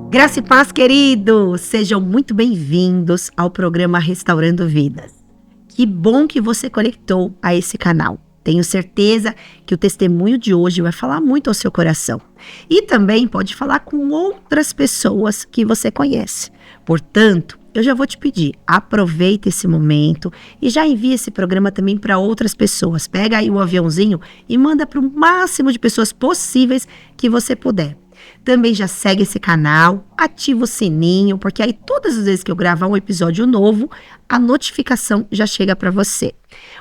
Graça e paz, queridos! Sejam muito bem-vindos ao programa Restaurando Vidas. Que bom que você conectou a esse canal. Tenho certeza que o testemunho de hoje vai falar muito ao seu coração. E também pode falar com outras pessoas que você conhece. Portanto, eu já vou te pedir, aproveita esse momento e já envia esse programa também para outras pessoas. Pega aí o aviãozinho e manda para o máximo de pessoas possíveis que você puder. Também já segue esse canal, ativa o sininho, porque aí todas as vezes que eu gravar um episódio novo, a notificação já chega para você.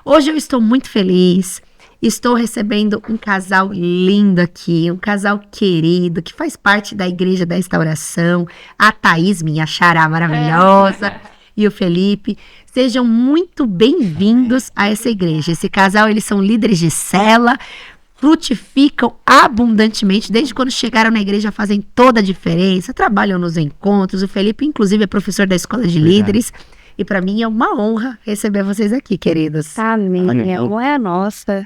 Hoje eu estou muito feliz, estou recebendo um casal lindo aqui, um casal querido, que faz parte da Igreja da Restauração, a Thaís, minha xará maravilhosa, e o Felipe. Sejam muito bem-vindos a essa igreja. Esse casal, eles são líderes de cela, frutificam abundantemente, desde quando chegaram na igreja fazem toda a diferença, trabalham nos encontros. O Felipe, inclusive, é professor da Escola de Líderes, e para mim é uma honra receber vocês aqui, queridos. Amém, a honra é nossa,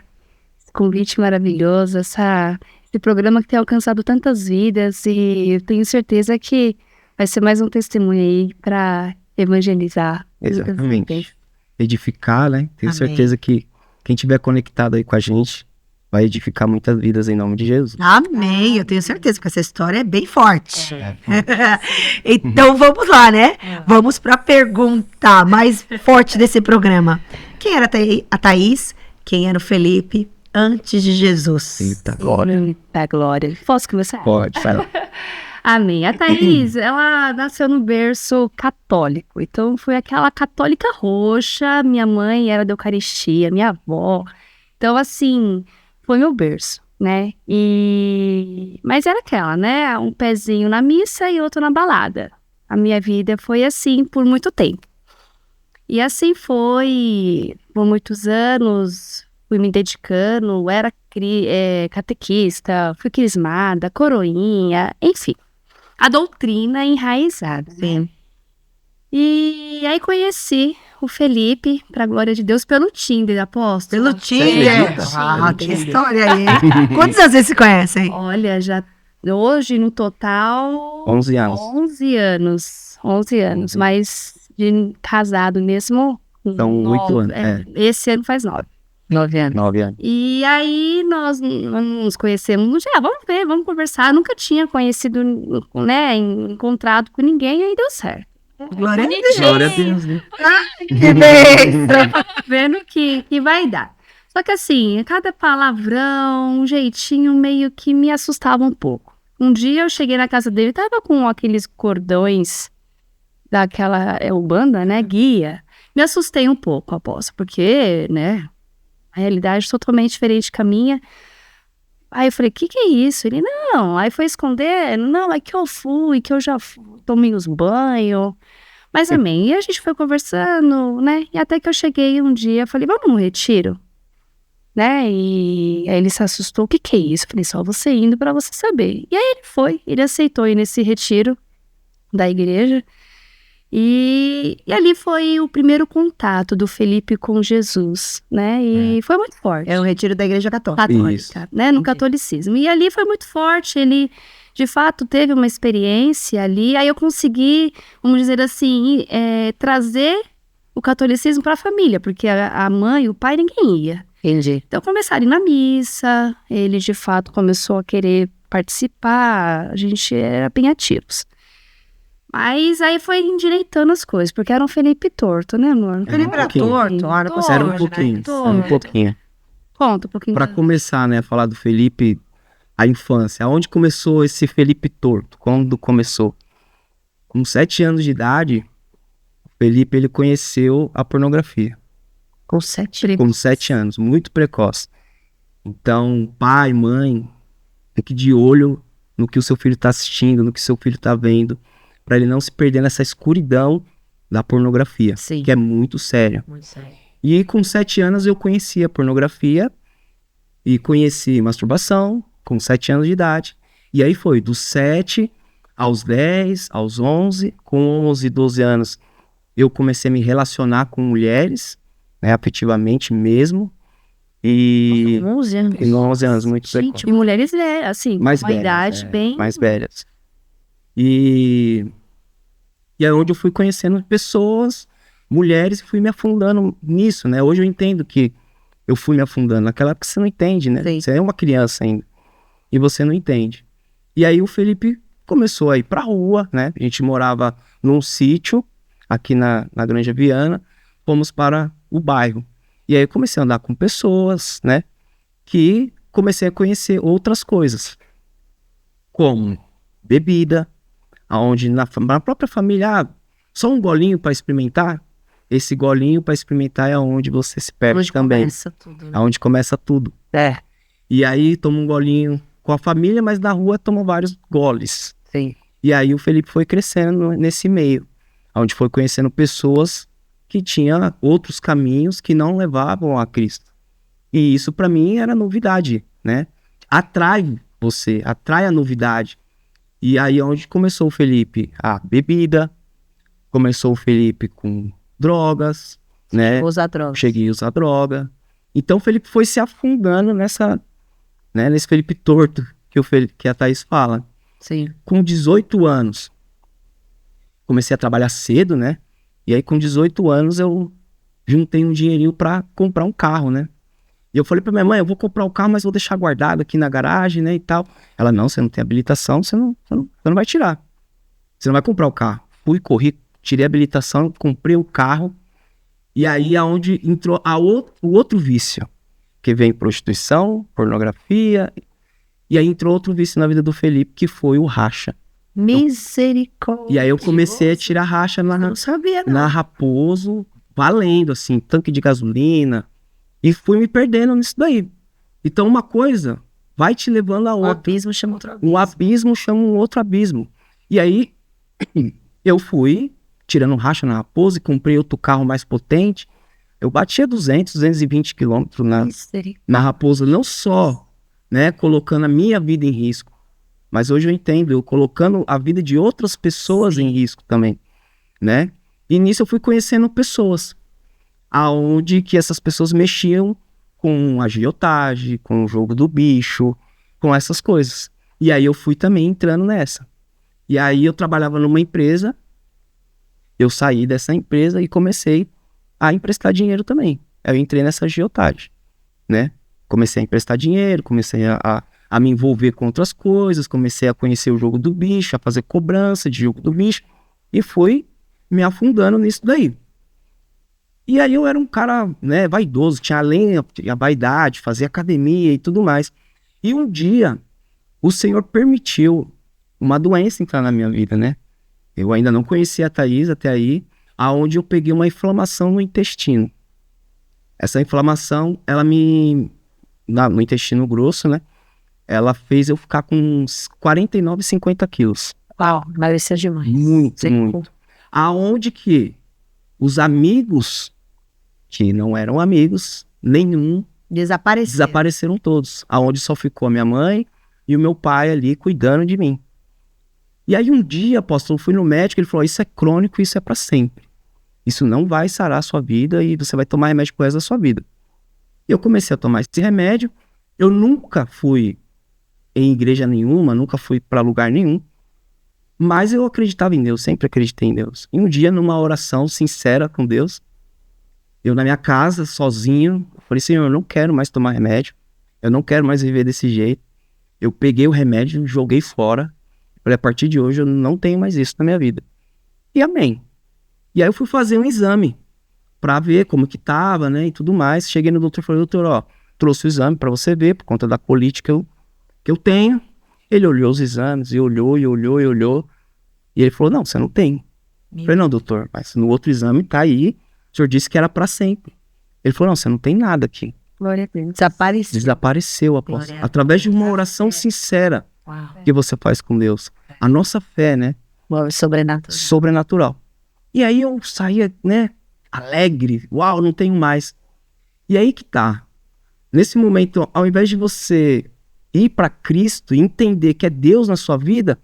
esse convite maravilhoso, esse programa que tem alcançado tantas vidas, e eu tenho certeza que vai ser mais um testemunho aí para evangelizar. Exatamente, edificar, né? Tenho Amém. certeza que quem estiver conectado aí com a gente vai edificar muitas vidas em nome de Jesus. Amém, eu tenho certeza que essa história é bem forte. Então vamos lá, né? Vamos para a pergunta mais forte desse programa. Quem era a Thaís? Quem era o Felipe antes de Jesus? Eita, glória. Eita, glória. Posso começar? Pode, vai lá. Amém. A Thaís, ela nasceu no berço católico, então foi aquela católica roxa. Minha mãe era da Eucaristia, minha avó. Então, assim, foi meu berço, né? Mas era aquela, né? Um pezinho na missa e outro na balada. A minha vida foi assim por muito tempo. E assim foi por muitos anos, fui me dedicando, era catequista, fui crismada, coroinha, enfim. A doutrina enraizada. Sim. E aí conheci o Felipe, pra glória de Deus, pelo Tinder, apóstolo. Pelo Tinder? Ah, tem história aí, hein? Quantas vezes se conhecem? Olha, já hoje no total 11 anos. 11 anos, mas de casado mesmo. São 8 anos. Esse ano faz 9 anos. 9 anos. E aí nós nos conhecemos, vamos ver, vamos conversar. Nunca tinha conhecido, né, encontrado com ninguém, e aí deu certo. Glória a Deus. Glória a Deus, né? Que bênção. Vendo que vai dar. Só que assim, cada palavrão, um jeitinho meio que me assustava um pouco. Um dia eu cheguei na casa dele, tava com aqueles cordões daquela Ubanda, né, guia. Me assustei um pouco, apóstolo, porque, né, a realidade é totalmente diferente que a minha. Aí eu falei, o que é isso? Ele, não. Aí foi esconder. Não, é que eu fui, que eu já tomei os banhos. Mas amém. E a gente foi conversando, né? E até que eu cheguei um dia, falei, vamos num retiro? Né? E aí ele se assustou, o que é isso? Eu falei, só você indo pra você saber. E aí ele foi, ele aceitou ir nesse retiro da igreja. E ali foi o primeiro contato do Felipe com Jesus, né? E foi muito forte. É o retiro da Igreja Católica. Isso. Né? No catolicismo. E ali foi muito forte, ele de fato teve uma experiência ali, aí eu consegui, vamos dizer assim, trazer o catolicismo para a família, porque a mãe, o pai, ninguém ia. Entendi. Então começaram a ir na missa, ele de fato começou a querer participar, a gente era bem ativos. Mas aí foi endireitando as coisas, porque era um Felipe torto, né, amor? Felipe era torto, olha, você Era um pouquinho, era um pouquinho. Conta um pouquinho. Pra começar, né, a falar do Felipe, a infância. Aonde começou esse Felipe torto? Quando começou? Com 7 anos de idade, o Felipe, ele conheceu a pornografia. Com 7? Com 7 anos, muito precoce. Então, pai, mãe, fique de olho no que o seu filho está assistindo, no que seu filho está vendo, para ele não se perder nessa escuridão da pornografia, Sim. que é muito séria. Muito sério. E com 7 anos eu conheci a pornografia e conheci masturbação com 7 anos de idade. E aí foi dos 7 aos 10, aos 11, com 11, 12 anos eu comecei a me relacionar com mulheres, né, afetivamente mesmo. E 11 anos. 11 anos, muito Gente, precoce. e mulheres, assim, Mais uma velhas, idade bem... mais velhas. E é onde eu fui conhecendo pessoas, mulheres, e fui me afundando nisso, né? Hoje eu entendo que eu fui me afundando. Naquela época você não entende, né? Sim. Você é uma criança ainda. E você não entende. E aí o Felipe começou a ir pra rua, né? A gente morava num sítio, aqui na Granja Viana. Fomos para o bairro. E aí eu comecei a andar com pessoas, né? Que comecei a conhecer outras coisas. Como bebida, aonde na própria família, só um golinho para experimentar. Esse golinho para experimentar é onde você se perde Onde também. começa tudo, né? Aonde começa tudo. É, E aí toma um golinho com a família, mas na rua toma vários goles. sim. E aí o Felipe foi crescendo nesse meio, onde foi conhecendo pessoas que tinham outros caminhos que não levavam a Cristo. E isso para mim era novidade, né? Atrai você, atrai a novidade. E aí onde começou o Felipe? A bebida, começou o Felipe com drogas, né? Vou usar drogas. Cheguei a usar droga. Então o Felipe foi se afundando nesse Felipe torto que a Thaís fala. Sim. Com 18 anos, comecei a trabalhar cedo, né? E aí com 18 anos eu juntei um dinheirinho pra comprar um carro, né? E eu falei pra minha mãe, eu vou comprar o carro, mas vou deixar guardado aqui na garagem, né, e tal. Ela, não, você não tem habilitação, você não vai tirar. Você não vai comprar o carro. Fui, corri, tirei a habilitação, comprei o carro. E aí é onde entrou o outro vício, que vem prostituição, pornografia. E aí entrou outro vício na vida do Felipe, que foi o racha. Misericórdia. E aí eu comecei a tirar racha Não sabia, não. na Raposo, valendo, assim, tanque de gasolina. E fui me perdendo nisso daí. Então uma coisa vai te levando a Um outra. abismo chama outro abismo. Um abismo chama um outro abismo. E aí eu fui tirando racha na Raposo e comprei outro carro mais potente. Eu batia 220 quilômetros na Raposo, não só, né, colocando a minha vida em risco, mas hoje eu entendo, eu colocando a vida de outras pessoas em risco também, né? E nisso eu fui conhecendo pessoas, aonde que essas pessoas mexiam com agiotagem, com o jogo do bicho, com essas coisas. E aí eu fui também entrando nessa. E aí eu trabalhava numa empresa, eu saí dessa empresa e comecei a emprestar dinheiro também. Eu entrei nessa agiotagem, né? Comecei a emprestar dinheiro, comecei a me envolver com outras coisas, comecei a conhecer o jogo do bicho, a fazer cobrança de jogo do bicho, e fui me afundando nisso daí. E aí eu era um cara, né, vaidoso, tinha a vaidade, fazia academia e tudo mais. E um dia, o Senhor permitiu uma doença entrar na minha vida, né? Eu ainda não conhecia a Thaís até aí, aonde eu peguei uma inflamação no intestino. Essa inflamação, ela no intestino grosso, né? Ela fez eu ficar com uns 49, 50 quilos. Uau, emagreceu demais. Muito, Secou. muito. Aonde que os amigos, que não eram amigos, nenhum, desapareceram todos. Aonde só ficou a minha mãe e o meu pai ali cuidando de mim. E aí um dia, apóstolo, eu fui no médico, ele falou, isso é crônico, isso é para sempre. Isso não vai sarar a sua vida e você vai tomar remédio pro resto da sua vida. Eu comecei a tomar esse remédio, eu nunca fui em igreja nenhuma, nunca fui para lugar nenhum, mas eu acreditava em Deus, sempre acreditei em Deus. E um dia, numa oração sincera com Deus, eu na minha casa, sozinho, falei, Senhor, eu não quero mais tomar remédio, eu não quero mais viver desse jeito. Eu peguei o remédio, joguei fora, falei, a partir de hoje eu não tenho mais isso na minha vida. E amém. E aí eu fui fazer um exame pra ver como que tava, né, e tudo mais. Cheguei no doutor e falei, doutor, ó, trouxe o exame pra você ver, por conta da colite que eu tenho. Ele olhou os exames, e olhou. E ele falou, não, você não tem. Eu falei, não, doutor, mas no outro exame tá aí, o senhor disse que era pra sempre. Ele falou, não, você não tem nada aqui. Glória a Deus. Desapareceu. Desapareceu, apóstolo. Através de uma oração sincera Uau. que você faz com Deus. A nossa fé, né, Sobrenatural. sobrenatural. E aí eu saía, né, alegre, uau, não tenho mais. E aí que tá. Nesse momento, ao invés de você ir para Cristo e entender que é Deus na sua vida,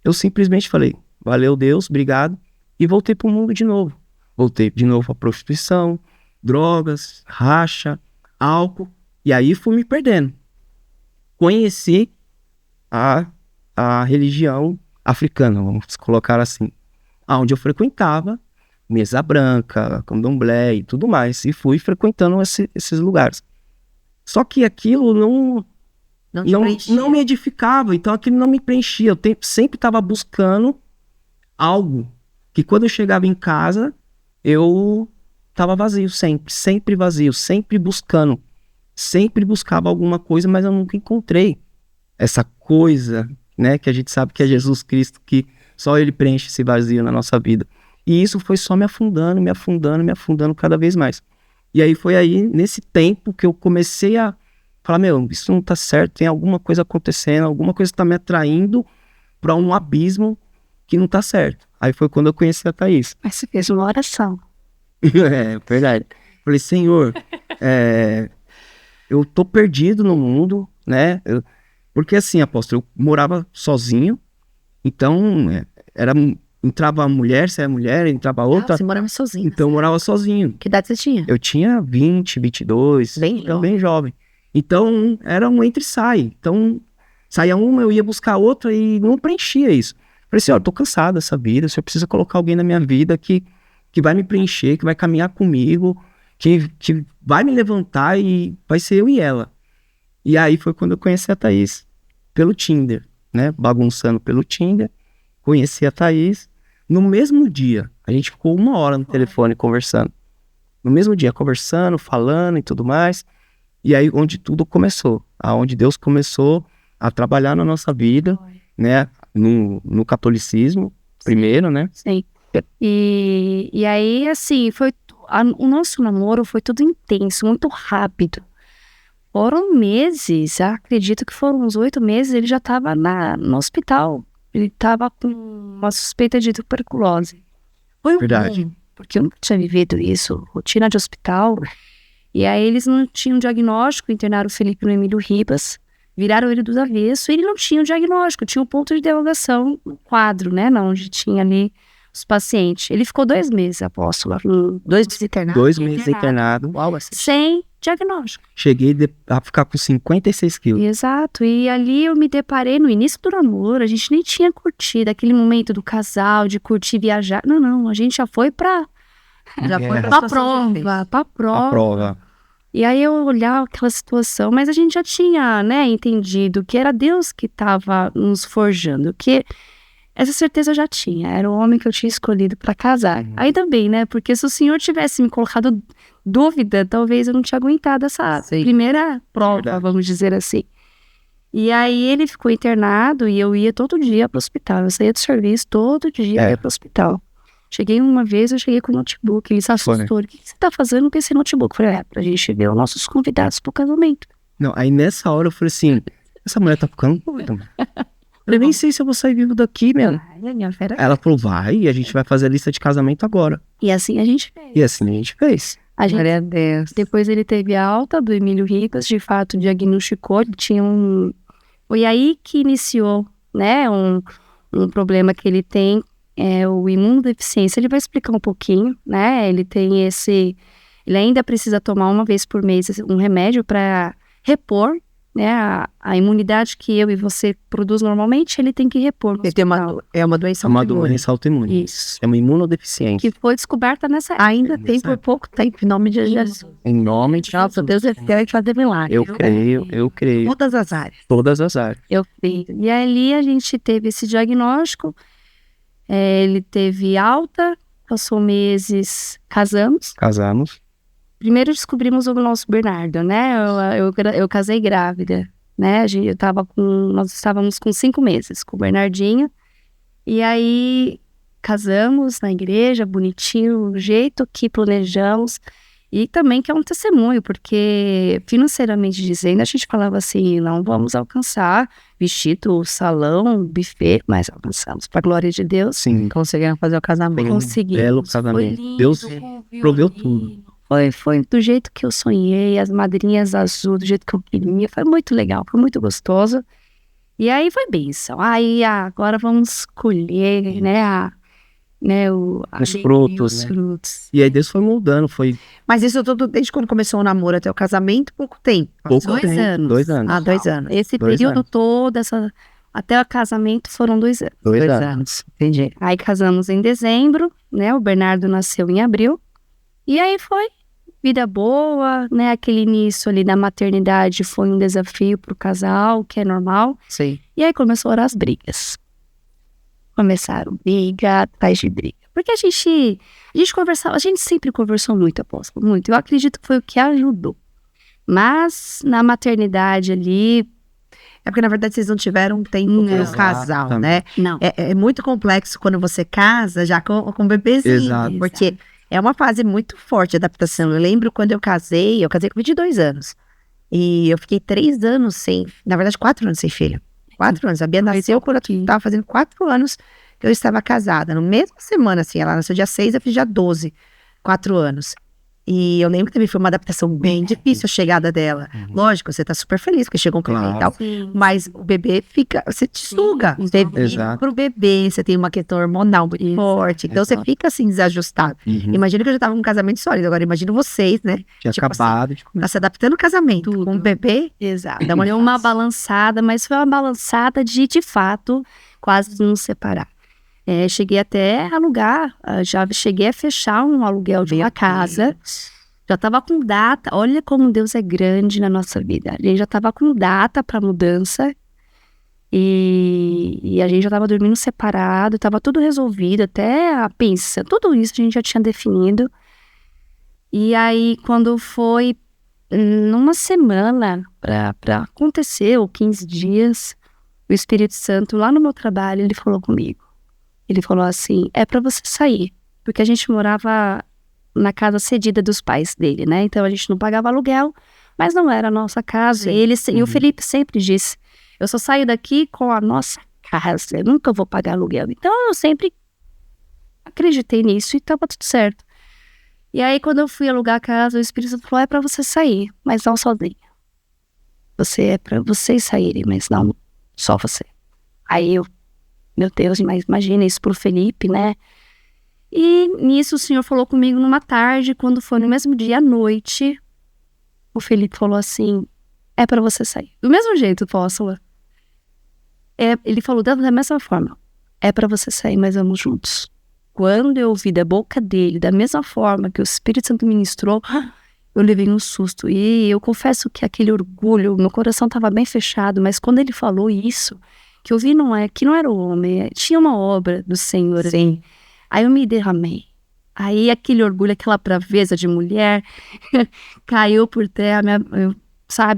eu simplesmente falei, valeu Deus, obrigado, e voltei pro mundo de novo. Voltei de novo à prostituição, drogas, racha, álcool, e aí fui me perdendo. Conheci a religião africano, vamos colocar assim. Onde eu frequentava, mesa branca, candomblé e tudo mais. E fui frequentando esses lugares. Só que aquilo não me edificava, então aquilo não me preenchia. Eu sempre estava buscando algo que quando eu chegava em casa, eu estava vazio, sempre vazio, sempre buscando. Sempre buscava alguma coisa, mas eu nunca encontrei essa coisa, né, que a gente sabe que é Jesus Cristo, que só Ele preenche esse vazio na nossa vida. E isso foi só me afundando cada vez mais. E aí foi aí, nesse tempo, que eu comecei a falar, meu, isso não tá certo, tem alguma coisa acontecendo, alguma coisa tá me atraindo para um abismo que não tá certo. Aí foi quando eu conheci a Thaís. Mas você fez uma oração. É, verdade. Falei, Senhor, eu tô perdido no mundo, né? Porque assim, apóstolo, eu morava sozinho, então entrava uma mulher, saia mulher, entrava outra. Você morava sozinho. Então eu morava sozinho. Que idade você tinha? Eu tinha 20, 22. Bem jovem. Então era um entra e sai. Então saía uma, eu ia buscar outra e não preenchia isso. Falei assim, ó, eu tô cansado dessa vida, o senhor precisa colocar alguém na minha vida que vai me preencher, que vai caminhar comigo, que vai me levantar e vai ser eu e ela. E aí foi quando eu conheci a Thaís, pelo Tinder, né? Bagunçando pelo Tinder, conheci a Thaís. No mesmo dia, a gente ficou 1 hora no telefone conversando. No mesmo dia, conversando, falando e tudo mais. E aí, onde tudo começou. Onde Deus começou a trabalhar na nossa vida, né? No catolicismo, primeiro, né? Sim. E aí, assim, o nosso namoro foi tudo intenso, muito rápido. Foram meses, acredito que foram uns 8 meses, ele já estava no hospital. Ele estava com uma suspeita de tuberculose. Foi Verdade. bom, porque eu nunca tinha vivido isso, rotina de hospital. E aí eles não tinham diagnóstico, internaram o Felipe no Emílio Ribas, viraram ele do avesso, e ele não tinha o diagnóstico, tinha um ponto de interrogação no quadro, né, onde tinha ali os pacientes. Ele ficou 2 meses, apóstolo. 2 meses internado? 2 meses internado. Uau, assim. Sem diagnóstico. Cheguei a ficar com 56 quilos. Exato, e ali eu me deparei no início do namoro, a gente nem tinha curtido aquele momento do casal, de curtir viajar. Não, a gente já foi pra prova. E aí eu olhava aquela situação, mas a gente já tinha, né, entendido que era Deus que estava nos forjando, que essa certeza eu já tinha, era o homem que eu tinha escolhido para casar. Ainda bem, né, porque se o Senhor tivesse me colocado dúvida, talvez eu não tinha aguentado essa primeira prova, vamos dizer assim. E aí ele ficou internado e eu ia todo dia para o hospital, eu saía do serviço todo dia ia para o hospital. Uma vez eu cheguei com o notebook, ele se assustou. O que você tá fazendo com esse notebook? Eu falei, pra gente ver os nossos convidados pro casamento. Não, aí nessa hora eu falei assim, essa mulher tá ficando doida, mano. Eu nem sei se eu vou sair vivo daqui, meu. Ela falou, vai, e a gente vai fazer a lista de casamento agora. E assim a gente fez. Glória a Deus. Depois ele teve a alta do Emílio Ribas, de fato diagnosticou, ele tinha Foi aí que iniciou, né, um problema que ele tem, o imunodeficiência. Ele vai explicar um pouquinho, né, ele ainda precisa tomar 1 vez por mês um remédio para repor, né, a imunidade que eu e você produz normalmente, ele tem que repor no hospital. É uma doença É uma autoimune. doença autoimune. Isso. É uma imunodeficiência. Que foi descoberta nessa época. Ainda tem por pouco tempo, em nome de Jesus. Em nome de Nossa, Deus é fiel e fazer milagre. Eu creio. Todas as áreas. Todas as áreas. Eu fiz. E ali a gente teve esse diagnóstico, ele teve alta, passou meses, casamos. Casamos. Primeiro descobrimos o nosso Bernardo, né? Eu casei grávida, né? Nós estávamos com 5 meses com o Bernardinho. E aí casamos na igreja, bonitinho, do jeito que planejamos. E também que é um testemunho, porque financeiramente dizendo, a gente falava assim, não vamos alcançar vestido, salão, buffet, mas alcançamos, para a glória de Deus. Sim. Conseguiram fazer o casamento. Conseguimos. Belo casamento. Foi lindo, Deus com proveu violino. tudo. Foi do jeito que eu sonhei, as madrinhas azul, do jeito que eu queria. Foi muito legal, foi muito gostoso. E aí foi bênção. Aí agora vamos colher, né, Os frutos, né? frutos. E aí Deus foi moldando, foi Mas isso tudo, desde quando começou o namoro até o casamento, pouco tempo. pouco 2 tempo. anos. 2 anos. 2 anos. Esse 2 período anos. todo, Até o casamento foram 2 anos. 2 anos. anos. Entendi. Aí casamos em dezembro, né? O Bernardo nasceu em abril. E aí foi vida boa, né? Aquele início ali da maternidade foi um desafio pro casal, que é normal. Sim. E aí começaram as brigas. Começaram briga atrás de briga. Porque a gente conversava, a gente sempre conversou muito, apóstolo, muito. Eu acredito que foi o que ajudou. Mas na maternidade ali, É porque, na verdade, vocês não tiveram um tempo Não. com o casal, né? não. É muito complexo quando você casa já com um bebezinho. Exato. Porque é uma fase muito forte de adaptação. Eu lembro quando eu casei com 22 anos. E eu fiquei 3 anos sem, na verdade, 4 anos sem filho. 4 anos. A Bia nasceu quando eu estava fazendo 4 anos que eu estava casada. No mesma semana, assim, ela nasceu dia 6, eu fiz dia 12. 4 anos. E eu lembro que também foi uma adaptação bem difícil a chegada dela. Lógico, você tá super feliz porque chegou um bebê e tal. Sim. Mas o bebê fica, você te suga. Você vive Exato. pro bebê, você tem uma questão hormonal muito forte. Então você fica assim desajustado. Imagina que eu já tava num casamento sólido, agora imagina vocês, né? Tinha Tipo acabado de começar. Tá se adaptando ao casamento Tudo. com um bebê. Exato. Deu uma balançada, mas foi uma balançada de fato, quase nos separar. Cheguei até a alugar, já cheguei a fechar um aluguel de uma casa. Já estava com data, olha como Deus é grande na nossa vida. A gente já estava com data para mudança e a gente já estava dormindo separado, estava tudo resolvido, até a pensão, tudo isso a gente já tinha definido. E aí, quando foi numa semana para acontecer, ou 15 dias, o Espírito Santo, lá no meu trabalho, ele falou comigo. Ele falou assim, é para você sair, porque a gente morava na casa cedida dos pais dele, né? Então a gente não pagava aluguel, mas não era a nossa casa. E o Felipe sempre disse, eu só saio daqui com a nossa casa, eu nunca vou pagar aluguel. Então eu sempre acreditei nisso e estava tudo certo. E aí quando eu fui alugar a casa, o Espírito Santo falou, é para você sair, mas não sozinho. É para vocês saírem, mas não só você. Aí eu, meu Deus, mas imagina isso pro Felipe, né? E nisso o Senhor falou comigo numa tarde, quando foi no mesmo dia à noite, o Felipe falou assim, é para você sair. Do mesmo jeito, apóstola. Ele falou da mesma forma, é para você sair, mas vamos juntos. Quando eu ouvi da boca dele, da mesma forma que o Espírito Santo ministrou, eu levei um susto. E eu confesso que aquele orgulho, meu coração estava bem fechado, mas quando ele falou isso, que eu vi que não era o homem, tinha uma obra do Senhor. Sim. Aí eu me derramei. Aí aquele orgulho, aquela braveza de mulher caiu por terra.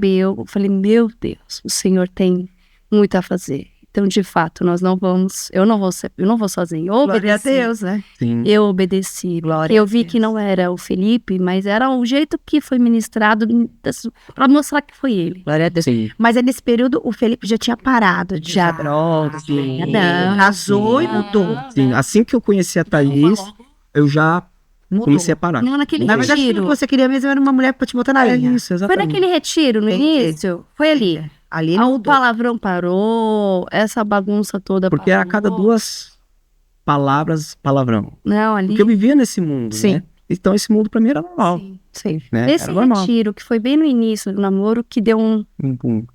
Eu falei, meu Deus, o Senhor tem muito a fazer. Então, de fato, eu não vou sozinho. Eu Glória a obedeci. Deus, né? Sim. Eu obedeci. Glória Eu a vi Deus. que não era o Felipe, mas era o jeito que foi ministrado para mostrar que foi ele. Glória a Deus. Sim. Mas aí nesse período o Felipe já tinha parado de usar drogas. Sim. Não, casou e mudou. Sim. Assim que eu conheci a Thaís, eu já Mudou. comecei a parar. Não naquele Na verdade, tudo que retiro. você queria mesmo era uma mulher pra te botar na É linha. isso, Foi exatamente. naquele retiro, no Entendi. início? Foi ali. Ali O mudou. palavrão parou, essa bagunça toda Porque a parou. cada 2 palavras, palavrão. Não, ali. Porque eu vivia nesse mundo, Sim. né? Então esse mundo pra mim era normal, Sim. né? Esse Era normal. retiro, que foi bem no início do namoro, que deu Um-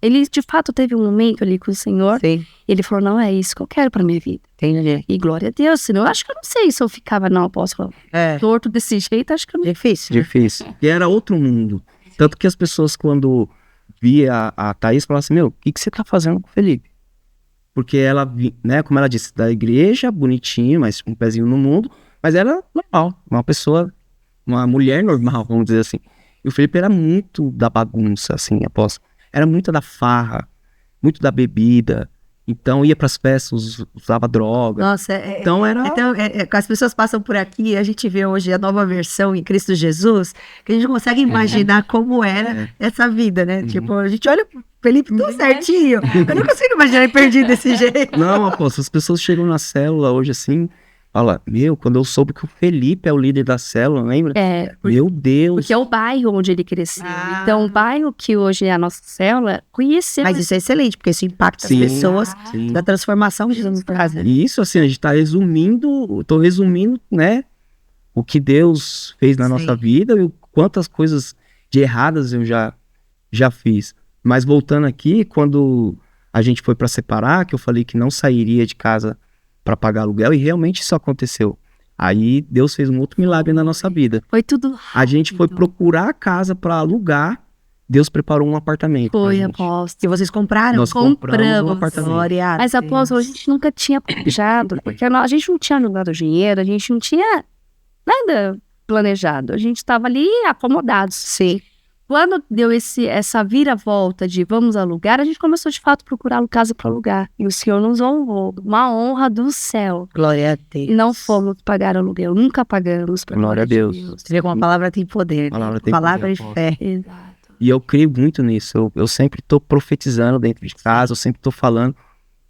Ele, de fato, teve um momento ali com o Senhor. Sim. E ele falou, não é isso que eu quero pra minha vida. Entendi. E glória a Deus, senão eu acho que eu não sei se eu ficava, não, apóstolo. É. Torto desse jeito, acho que eu não... Difícil. Né? Difícil. E era outro mundo. Tanto que as pessoas, quando via a Thaís, falavam assim, meu, o que você tá fazendo com o Felipe? Porque ela, né, como ela disse, da igreja, bonitinho, mas um pezinho no mundo, mas era normal, uma pessoa, uma mulher normal, vamos dizer assim. E o Felipe era muito da bagunça, assim, era muito da farra, muito da bebida, então ia pras festas, usava droga. Nossa, Então era... Então, as pessoas passam por aqui e a gente vê hoje a nova versão em Cristo Jesus, que a gente não consegue imaginar como era essa vida, né? Tipo, a gente olha pro Felipe tudo certinho. Eu não consigo imaginar ele perdido desse jeito. Não, apóstolo, as pessoas chegam na célula hoje assim, fala, meu, quando eu soube que o Felipe é o líder da célula, lembra? Meu Deus. Porque é o bairro onde ele cresceu. Ah. Então, o bairro que hoje é a nossa célula, conheceu... Mas isso é excelente, porque isso impacta Sim. as pessoas Sim. da transformação que Jesus traz. Né? E isso, assim, a gente tá resumindo, tô resumindo, né, o que Deus fez na Sim. nossa vida e quantas coisas de erradas eu já fiz. Mas voltando aqui, quando a gente foi para separar, que eu falei que não sairia de casa para pagar aluguel, e realmente isso aconteceu. Aí Deus fez um outro milagre na nossa vida. Foi tudo rápido. A gente foi procurar a casa para alugar, Deus preparou um apartamento pra Foi, gente. apóstolo. Que vocês compraram? Nós compramos um Compramos. apartamento. Glória a Mas, Deus. apóstolo, a gente nunca tinha planejado, porque a gente não tinha jogado dinheiro, a gente não tinha nada planejado. A gente estava ali acomodados. Sim. Quando deu essa viravolta de vamos alugar, a gente começou de fato a procurar casa para alugar. E o Senhor nos honrou, uma honra do céu. Glória a Deus. E não fomos pagar aluguel, nunca pagamos. Pra Glória a de Deus. Você vê como a palavra tem poder. Palavra tem Palavra poder, de apóstolo. fé. Exato. E eu creio muito nisso. Eu sempre estou profetizando dentro de casa, eu sempre estou falando,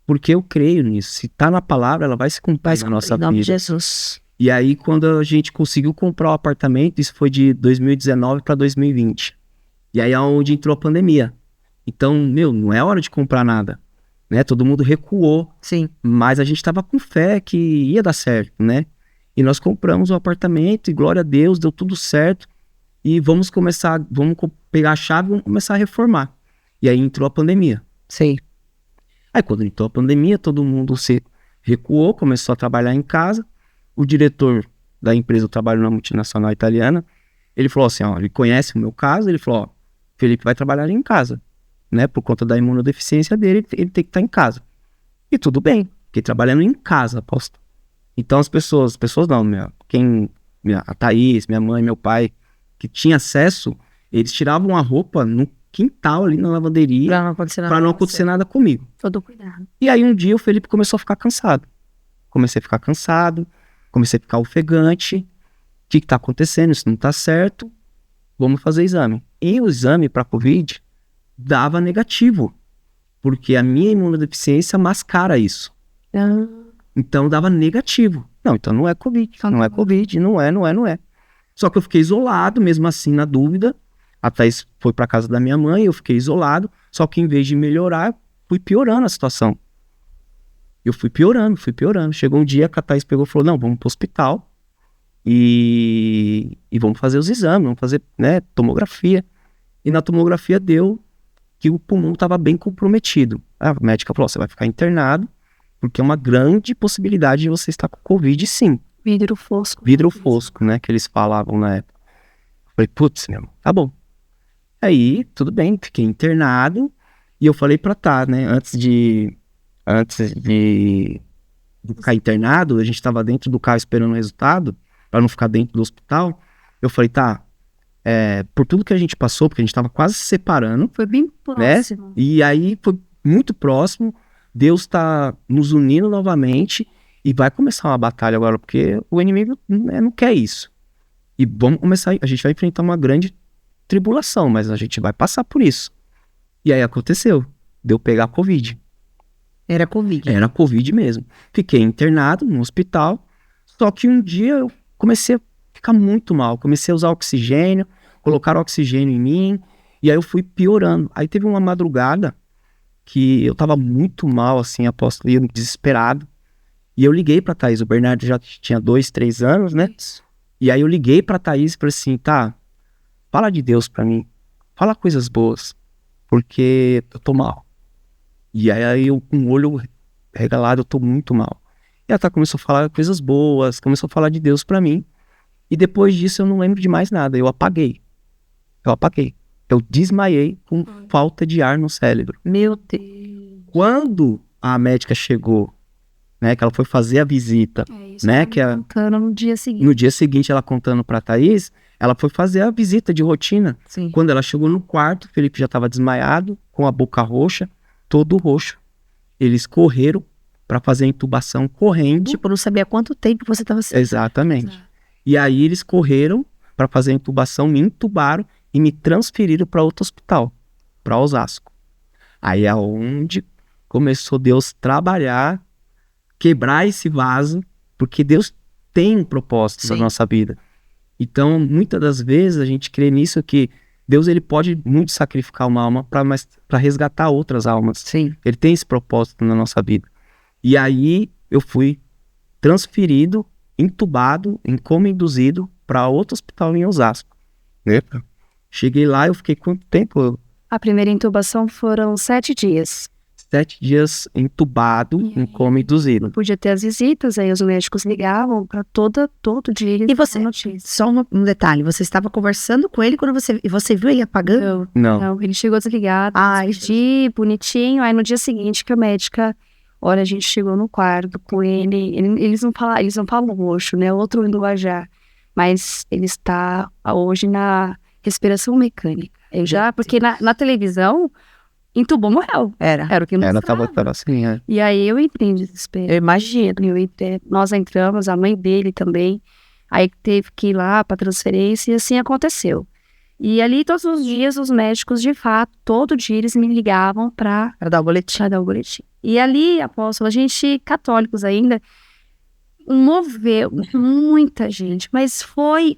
porque eu creio nisso. Se está na palavra, ela vai se cumprir na nossa Em nome de vida. Jesus. E aí, quando a gente conseguiu comprar o apartamento, isso foi de 2019 para 2020. E aí é onde entrou a pandemia. Então, não é hora de comprar nada, né? Todo mundo recuou, Sim. mas a gente estava com fé que ia dar certo, né? E nós compramos o apartamento e glória a Deus, deu tudo certo. E vamos pegar a chave e vamos começar a reformar. E aí entrou a pandemia. Sim. Aí quando entrou a pandemia, todo mundo se recuou, começou a trabalhar em casa. O diretor da empresa, eu trabalho na multinacional italiana, ele falou assim, ó, ele conhece o meu caso, ele falou, ó, Felipe vai trabalhar em casa, né? Por conta da imunodeficiência dele, ele tem que estar em casa. E tudo bem, fiquei trabalhando em casa, aposto. Então as pessoas não, a Thaís, minha mãe, meu pai, que tinha acesso, eles tiravam a roupa no quintal ali na lavanderia Pra não acontecer nada. para não acontecer nada comigo. Todo cuidado. E aí um dia o Felipe começou a ficar cansado. Comecei a ficar cansado, comecei a ficar ofegante. O que tá acontecendo? Isso não tá certo. Vamos fazer exame. E o exame para Covid dava negativo, porque a minha imunodeficiência mascara isso. Então dava negativo. Não, então não é Covid. Não é Covid, não é. Só que eu fiquei isolado, mesmo assim, na dúvida. A Thaís foi para casa da minha mãe, eu fiquei isolado. Só que em vez de melhorar, fui piorando a situação. Eu fui piorando. Chegou um dia que a Thaís pegou e falou, não, vamos pro hospital e vamos fazer os exames, vamos fazer, né, tomografia. E na tomografia deu que o pulmão estava bem comprometido. A médica falou, você vai ficar internado, porque é uma grande possibilidade de você estar com Covid, sim. Vidro fosco. Vidro fosco, né, que eles falavam na época. Eu falei, putz, meu, tá bom. Aí, tudo bem, fiquei internado, e eu falei pra Tá, né, antes de ficar internado, a gente tava dentro do carro esperando o resultado, pra não ficar dentro do hospital. Eu falei, Tá, por tudo que a gente passou, porque a gente tava quase se separando, Foi bem próximo. e aí foi muito próximo, Deus tá nos unindo novamente, e vai começar uma batalha agora, porque o inimigo não quer isso. E vamos começar, a gente vai enfrentar uma grande tribulação, mas a gente vai passar por isso. E aí aconteceu, deu pegar Covid. Era Covid. Era Covid mesmo. Fiquei internado no hospital, só que um dia eu comecei a ficar muito mal, comecei a usar oxigênio, colocaram oxigênio em mim, e aí eu fui piorando. Aí teve uma madrugada que eu tava muito mal, assim, apóstolo, e desesperado. E eu liguei pra Thaís, o Bernardo já tinha 2, 3 anos, né? E aí eu liguei pra Thaís e falei assim, Tá, fala de Deus pra mim, fala coisas boas, porque eu tô mal. E aí eu com o olho regalado, eu tô muito mal. E ela começou a falar coisas boas, começou a falar de Deus pra mim. E depois disso eu não lembro de mais nada, eu apaguei. Eu desmaiei com falta de ar no cérebro. Meu Deus. Quando a médica chegou, né, que ela foi fazer a visita, né, que contando no dia seguinte. no dia seguinte ela contando pra Thaís, ela foi fazer a visita de rotina. Sim. Quando ela chegou no quarto, o Felipe já estava desmaiado, com a boca roxa, todo roxo. Eles correram pra fazer a intubação correndo. Tipo, não sabia quanto tempo você tava assim. Exatamente. E aí eles correram pra fazer a intubação, me intubaram e me transferiram para outro hospital, para Osasco. Aí é onde começou Deus trabalhar, quebrar esse vaso, porque Deus tem um propósito na nossa vida. Então, muitas das vezes a gente crê nisso, que Deus ele pode muito sacrificar uma alma para resgatar outras almas. Sim. Ele tem esse propósito na nossa vida. E aí eu fui transferido, entubado, em coma induzido para outro hospital em Osasco. Epa. Cheguei lá, eu fiquei quanto tempo? A primeira intubação foram 7 dias. 7 dias entubado, em coma induzido. Não podia ter as visitas, aí os médicos ligavam para todo dia eles E você? davam notícia. Só um detalhe, você estava conversando com ele quando você viu ele apagando? Não. Ele chegou desligado, Ai, despedi, bonitinho. Aí no dia seguinte que a médica, olha, a gente chegou no quarto com eles não falam roxo, né? Outro linguajar, mas ele está hoje na respiração mecânica. Porque na televisão, entubou, morreu. Era o que não Ela estava. tava assim, E aí eu entrei em desespero. Eu imagino. Nós entramos, a mãe dele também. Aí teve que ir lá para transferência e assim aconteceu. E ali todos os dias os médicos, de fato, todo dia eles me ligavam para Para dar o boletim. dar o boletim. E ali, apóstolo, a gente, católicos ainda, moveu muita gente, mas foi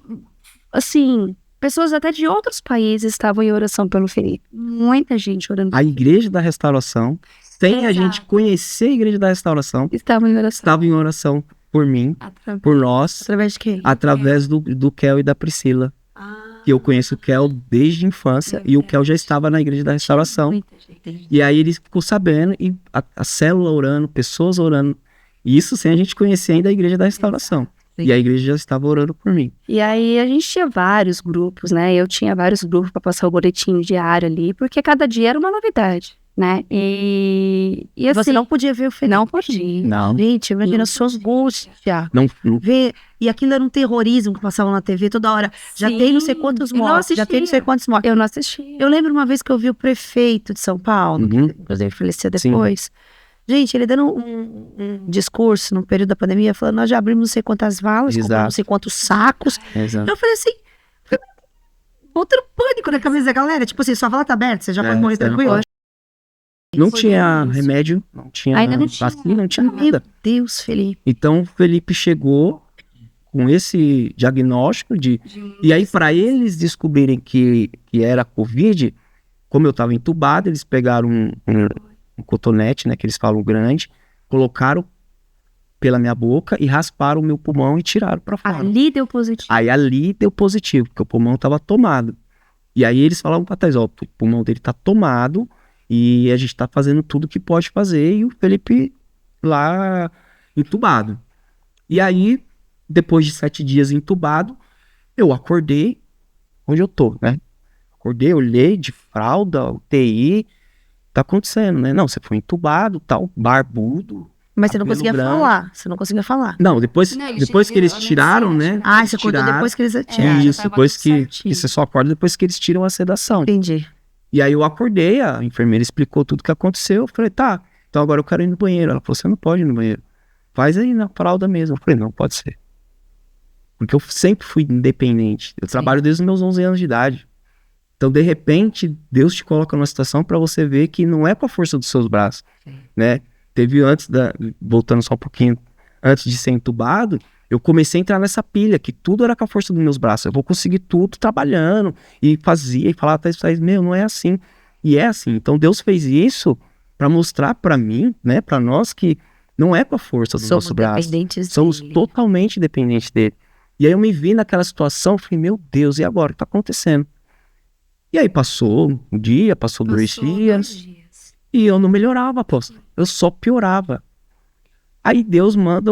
assim, pessoas até de outros países estavam em oração pelo Felipe. Muita gente orando. A Igreja da Restauração, sem a gente conhecer a Igreja da Restauração, Estavam em oração. estava em oração por mim, por nós, Através de quem? através do Kel e da Priscila. Que eu conheço o Kel desde a infância, e o Kel já estava na Igreja da Restauração. Muita gente. E aí ele ficou sabendo, e a célula orando, pessoas orando, e isso sem a gente conhecer ainda a Igreja da Restauração. Sim. E a igreja já estava orando por mim. E aí a gente tinha vários grupos, né? Eu tinha vários grupos para passar o boletim diário ali, porque cada dia era uma novidade, né? E assim, Você não podia ver o Felipe. não podia. Não, Gente, imagina a sua angústia. não, Ver, e aquilo era um terrorismo que passavam na TV toda hora. Já Sim. tem não sei quantos Eu não mortos, já tem não sei assistia. quantos mortos. Eu não assisti. Eu lembro uma vez que eu vi o prefeito de São Paulo, Uhum. que inclusive faleceu Sim. depois. Gente, ele dando um discurso no período da pandemia, falando, nós já abrimos não sei quantas valas, compramos Exato. não sei quantos sacos. Exato. Eu falei assim, outro pânico na cabeça da galera. Tipo assim, sua vala tá aberta, você já pode morrer você não tranquilo. pode. Não Foi tinha isso. remédio, não tinha Ainda não tinha. vacina, não tinha Meu nada. Deus, Felipe. Então o Felipe chegou com esse diagnóstico e aí para eles descobrirem que era Covid, como eu estava entubado, eles pegaram um cotonete, né, que eles falam grande, colocaram pela minha boca e rasparam o meu pulmão e tiraram para fora. Ali deu positivo. Aí ali deu positivo, porque o pulmão estava tomado. E aí eles falavam para Thais, ó, o pulmão dele tá tomado e a gente tá fazendo tudo que pode fazer, e o Felipe lá entubado. E aí, depois de 7 dias entubado, eu acordei onde eu tô, né? Acordei, olhei de fralda, UTI, tá acontecendo, né? Não, você foi entubado, tal, barbudo. Mas você não Cabelo conseguia branco. falar. Você não conseguia falar. Não, depois Não, ele que eles chegou, tiraram, né? Ah, você acordou Tiraram. depois que eles É, tiraram. já Isso, tava depois tudo que certinho. você só acorda depois que eles tiram a sedação. Entendi. E aí eu acordei, a enfermeira explicou tudo que aconteceu. Eu falei, tá, então agora eu quero ir no banheiro. Ela falou, você não pode ir no banheiro. Faz aí na fralda mesmo. Eu falei, não, pode ser. Porque eu sempre fui independente. Eu trabalho desde os meus 11 anos de idade. Então, de repente, Deus te coloca numa situação para você ver que não é com a força dos seus braços, né? Teve voltando só um pouquinho, antes de ser entubado, eu comecei a entrar nessa pilha, que tudo era com a força dos meus braços. Eu vou conseguir tudo trabalhando, e fazia, e falava, meu, não é assim. E é assim. Então, Deus fez isso para mostrar para mim, né, para nós, que não é com a força dos Somos nossos braços. dependentes Somos dele. totalmente dependentes dele. E aí eu me vi naquela situação, falei, meu Deus, e agora? O que tá acontecendo? E aí passou um dia, passou 2 dias, e eu não melhorava, apóstolo. Eu só piorava. Aí Deus manda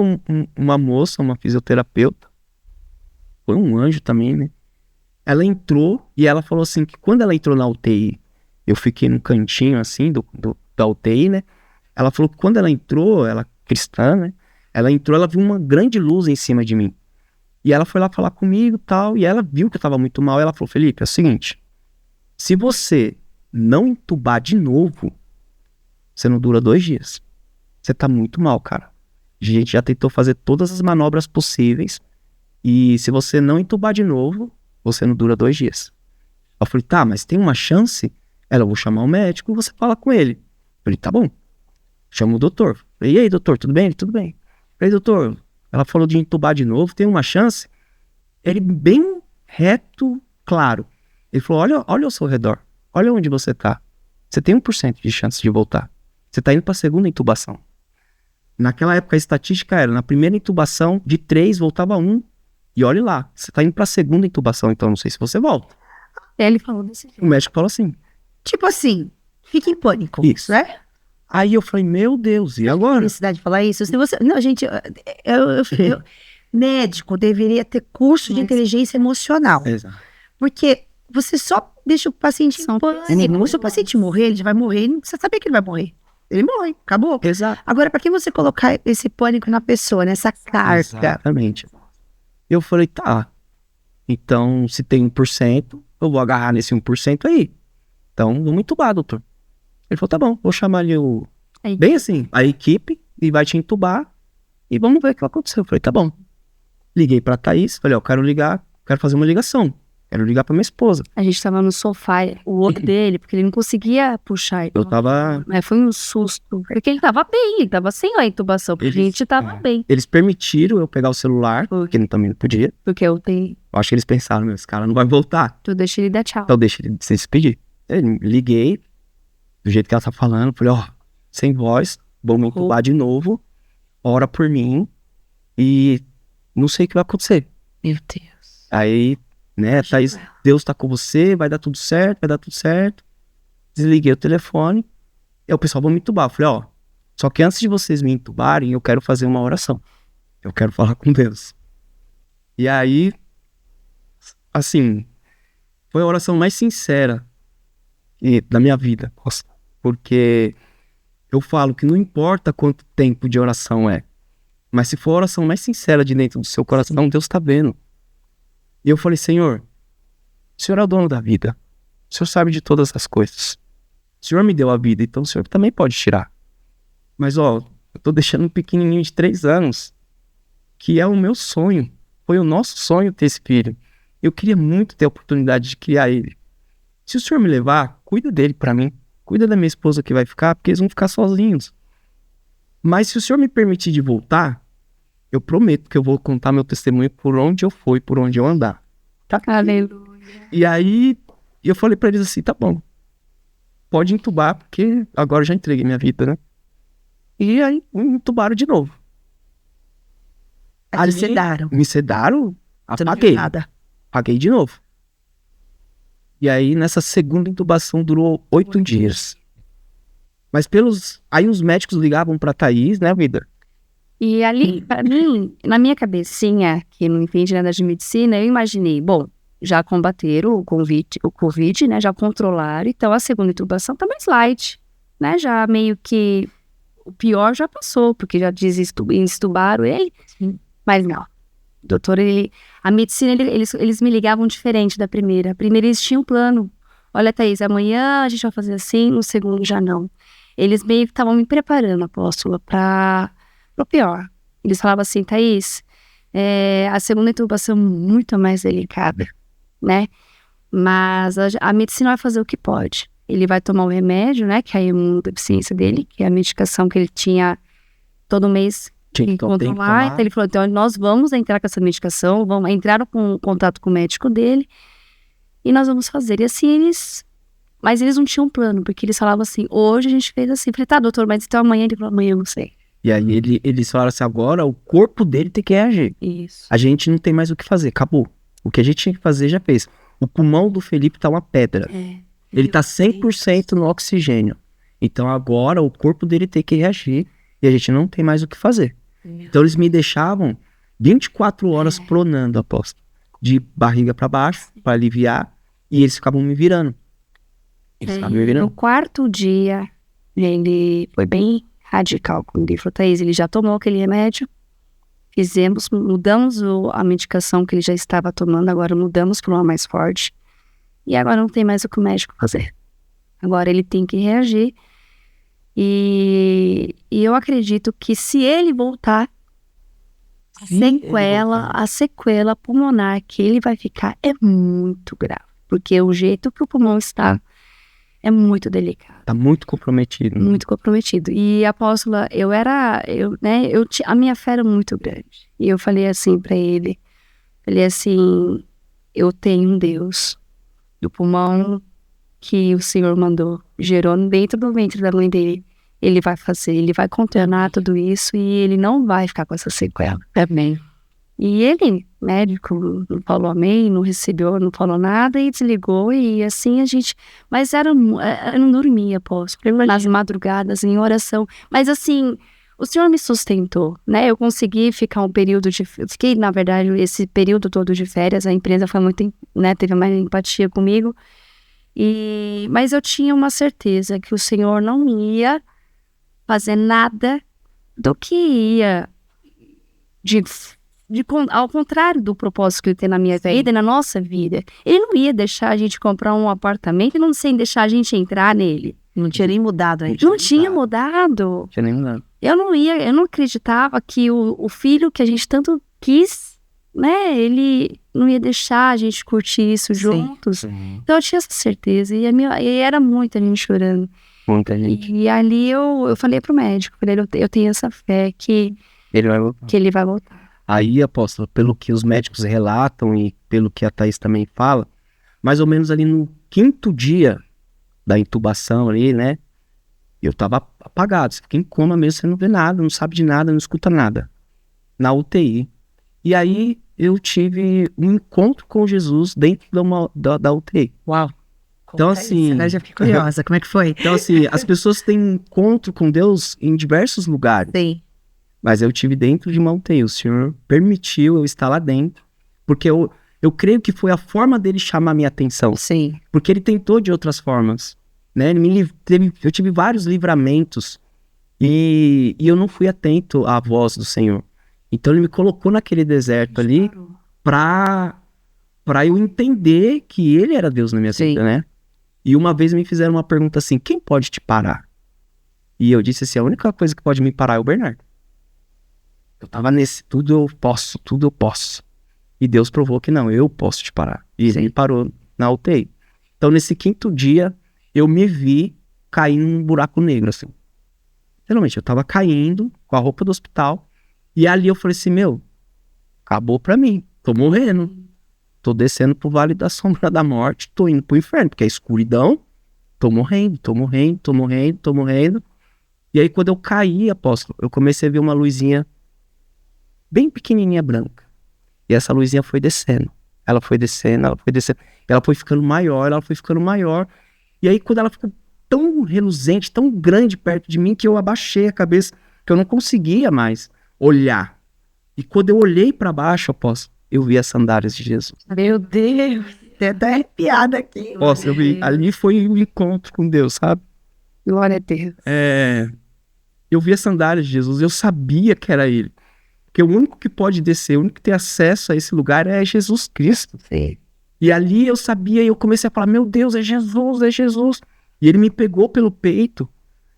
uma moça, uma fisioterapeuta, foi um anjo também, né? Ela entrou e ela falou assim, que quando ela entrou na UTI, eu fiquei num cantinho assim da UTI, né? Ela falou que quando ela entrou, ela cristã, né? Ela entrou, ela viu uma grande luz em cima de mim. E ela foi lá falar comigo e tal, e ela viu que eu tava muito mal, e ela falou, Felipe, é o seguinte, se você não entubar de novo, você não dura 2 dias. Você tá muito mal, cara. A gente já tentou fazer todas as manobras possíveis, e se você não entubar de novo, você não dura 2 dias. Eu falei, tá, mas tem uma chance? Ela, eu vou chamar o médico, você fala com ele. Eu falei, tá bom. Chama o doutor. Falei, e aí, doutor, tudo bem? Ele, tudo bem. Eu falei, doutor, ela falou de entubar de novo, tem uma chance? Ele bem reto, claro. Ele falou, olha ao seu redor, olha onde você tá. Você tem 1% de chance de voltar. Você tá indo pra segunda intubação. Naquela época a estatística era, na primeira intubação, de 3 voltava 1. E olhe lá, você tá indo pra segunda intubação, então não sei se você volta. Ele falou desse jeito. O médico falou assim, Tipo assim, fica em pânico. Isso. Né? Aí eu falei, meu Deus, e agora? Necessidade de falar isso? Se você... Não, gente, médico deveria ter curso de inteligência emocional. Exato. Porque você só deixa o paciente em pânico. Se o paciente morrer, ele já vai morrer. Ele não precisa saber que ele vai morrer. Ele morre, acabou. Exato. Agora, para que você colocar esse pânico na pessoa, nessa carga? Exatamente. Eu falei, tá. Então, se tem 1%, eu vou agarrar nesse 1% aí. Então, vamos entubar, doutor. Ele falou, tá bom, vou chamar ali bem assim, a equipe, e vai te entubar, e vamos ver o que vai acontecer. Eu falei, tá bom. Liguei pra Thaís, falei, ó, quero fazer uma ligação. Quero ligar pra minha esposa. A gente tava no sofá, o olho dele, porque ele não conseguia puxar. Eu tava... Foi um susto. Porque ele tava bem, ele tava sem a intubação, porque a gente tava bem. Eles permitiram eu pegar o celular, porque ele também não podia. Porque eu acho que eles pensaram, esse cara não vai voltar. Tu deixa ele dar tchau. Então deixa ele se despedir. Eu liguei, do jeito que ela tá falando, falei, ó, sem voz, vamos entubar de novo, ora por mim, e não sei o que vai acontecer. Meu Deus. Aí, né, Thaís, Deus tá com você, vai dar tudo certo, vai dar tudo certo. Desliguei o telefone, e o pessoal, vamos me entubar. Eu falei, ó, só que antes de vocês me entubarem, eu quero fazer uma oração. Eu quero falar com Deus. E aí, assim, foi a oração mais sincera da minha vida. Nossa, porque eu falo que não importa quanto tempo de oração é, mas se for a oração mais sincera de dentro do seu coração, Deus tá vendo. E eu falei, Senhor, o Senhor é o dono da vida. O Senhor sabe de todas as coisas. O Senhor me deu a vida, então o Senhor também pode tirar. Mas, ó, eu tô deixando um pequenininho de 3 anos, que é o meu sonho. Foi o nosso sonho ter esse filho. Eu queria muito ter a oportunidade de criar ele. Se o Senhor me levar, cuida dele pra mim. Cuida da minha esposa que vai ficar, porque eles vão ficar sozinhos. Mas se o Senhor me permitir de voltar, eu prometo que eu vou contar meu testemunho por onde eu for, por onde eu andar. Tá? Aleluia. E aí, eu falei pra eles assim, tá bom. Pode entubar, porque agora eu já entreguei minha vida, né? E aí, me entubaram de novo. Me sedaram. Me sedaram, Você não apaguei. viu nada. Paguei de novo. E aí, nessa segunda intubação, durou 8 dias. Mas aí os médicos ligavam pra Thaís, né, vida? E ali, pra mim, na minha cabecinha, que não entende nada de medicina, eu imaginei, bom, já combateram o Covid, né, já controlaram, então a segunda intubação tá mais light, né, já meio que o pior já passou, porque já desentubaram ele, mas não. Doutor, a medicina, eles me ligavam diferente da primeira. A primeira eles tinham um plano. Olha, Thaís, amanhã a gente vai fazer assim, no segundo já não. Eles meio que estavam me preparando, apóstola, para o pior. Eles falavam assim, Thaís, a segunda intubação é muito mais delicada, né? Mas a medicina vai fazer o que pode. Ele vai tomar o remédio, né, que é a imunodeficiência dele, que é a medicação que ele tinha todo mês. Então ele falou, então nós vamos entrar com essa medicação, vamos entrar com contato com o médico dele e nós vamos fazer. E assim mas eles não tinham um plano, porque eles falavam assim, hoje a gente fez assim. Eu falei, tá, doutor, mas então amanhã? Ele falou, amanhã eu não sei. E aí eles falaram assim, agora o corpo dele tem que reagir. Isso. A gente não tem mais o que fazer, acabou. O que a gente tinha que fazer já fez. O pulmão do Felipe tá uma pedra. Ele tá 100% no oxigênio. Então agora o corpo dele tem que reagir e a gente não tem mais o que fazer. Então eles me deixavam 24 horas pronando, aposto. De barriga pra baixo, pra aliviar. E eles ficavam me virando. No 4º dia, ele foi bem radical comigo. Ele falou, Thaís, ele já tomou aquele remédio. Mudamos a medicação que ele já estava tomando. Agora mudamos para uma mais forte. E agora não tem mais o que o médico fazer. Agora ele tem que reagir. E eu acredito que se ele voltar, a sequela pulmonar que ele vai ficar é muito grave. Porque o jeito que o pulmão está é muito delicado. Tá muito comprometido. Muito comprometido. E, apóstola, a minha fé era muito grande. E eu falei assim pra ele, eu tenho um Deus do pulmão que o Senhor mandou, gerou dentro do ventre da mãe dele. Ele vai fazer, ele vai contornar tudo isso e ele não vai ficar com essa sequela. Amém. E ele médico não falou amém, não recebeu, não falou nada e desligou e assim a gente... Mas eu não dormia, nas madrugadas, em oração. Mas assim, o Senhor me sustentou, né? Eu consegui ficar um período fiquei, na verdade, esse período todo de férias, a empresa foi muito, né? Teve mais empatia comigo. Mas eu tinha uma certeza que o Senhor não ia fazer nada do que ia ao contrário do propósito que ele tem na minha vida e na nossa vida. Ele não ia deixar a gente comprar um apartamento e não sem deixar a gente entrar nele. Não tinha nem mudado ainda. Não tinha mudado. Não tinha nem mudado. Eu não acreditava que o filho que a gente tanto quis, né, ele não ia deixar a gente curtir isso juntos. Sim. Então eu tinha essa certeza e era muita gente chorando. Muita gente. E ali eu falei pro médico, eu tenho essa fé que ele vai voltar. Aí, apóstolo, pelo que os médicos relatam e pelo que a Thaís também fala, mais ou menos ali no 5º dia da intubação ali, né? Eu tava apagado, você fica em coma mesmo, você não vê nada, não sabe de nada, não escuta nada. Na UTI. E aí eu tive um encontro com Jesus dentro da UTI. Uau. Então, assim... Eu já fiquei curiosa, como é que foi? Então, assim, as pessoas têm encontro com Deus em diversos lugares. Sim. Mas eu tive dentro de uma UTI. O Senhor permitiu eu estar lá dentro. Porque eu creio que foi a forma dele chamar minha atenção. Sim. Porque ele tentou de outras formas. Né? Eu tive vários livramentos. E eu não fui atento à voz do Senhor. Então ele me colocou naquele deserto ali pra eu entender que ele era Deus na minha vida, né? E uma vez me fizeram uma pergunta assim, quem pode te parar? E eu disse assim, a única coisa que pode me parar é o Bernardo. Eu tava nesse, tudo eu posso. E Deus provou que não, eu posso te parar. E ele me parou na UTI. Então nesse 5º dia, eu me vi cair num buraco negro, assim. Realmente, eu tava caindo com a roupa do hospital. E ali eu falei assim, acabou pra mim. Tô morrendo. Tô descendo pro Vale da Sombra da Morte. Tô indo pro inferno, porque é escuridão. Tô morrendo. E aí quando eu caí, apóstolo, eu comecei a ver uma luzinha bem pequenininha branca. E essa luzinha foi descendo. Ela foi descendo. Ela foi ficando maior. E aí quando ela ficou tão reluzente, tão grande perto de mim, que eu abaixei a cabeça, que eu não conseguia mais olhar. E quando eu olhei para baixo, apóstolo, eu vi as sandálias de Jesus. Meu Deus, até tá arrepiada aqui. Nossa, eu vi, ali foi um encontro com Deus, sabe? Glória a Deus. Eu vi as sandálias de Jesus, eu sabia que era ele. Porque o único que pode descer, o único que tem acesso a esse lugar é Jesus Cristo. Sim. E ali eu sabia, e eu comecei a falar, meu Deus, é Jesus. E ele me pegou pelo peito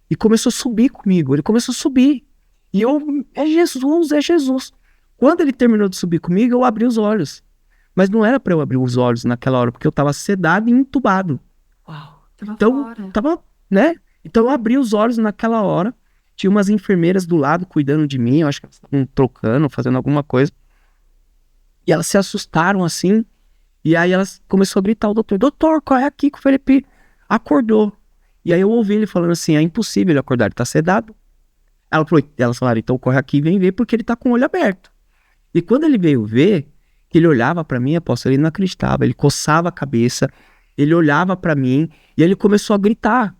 e começou a subir comigo, E eu, é Jesus. Quando ele terminou de subir comigo, eu abri os olhos. Mas não era para eu abrir os olhos naquela hora, porque eu tava sedado e entubado. Uau. Né? Então eu abri os olhos naquela hora. Tinha umas enfermeiras do lado cuidando de mim, eu acho que elas estavam trocando, fazendo alguma coisa. E elas se assustaram assim. E aí elas começaram a gritar, o doutor, corre aqui que o Felipe acordou. E aí eu ouvi ele falando assim, é impossível ele acordar, ele tá sedado. Elas falaram, então corre aqui e vem ver, porque ele tá com o olho aberto. E quando ele veio ver, que ele olhava pra mim, apóstolo, ele não acreditava, ele coçava a cabeça, ele olhava pra mim, e ele começou a gritar,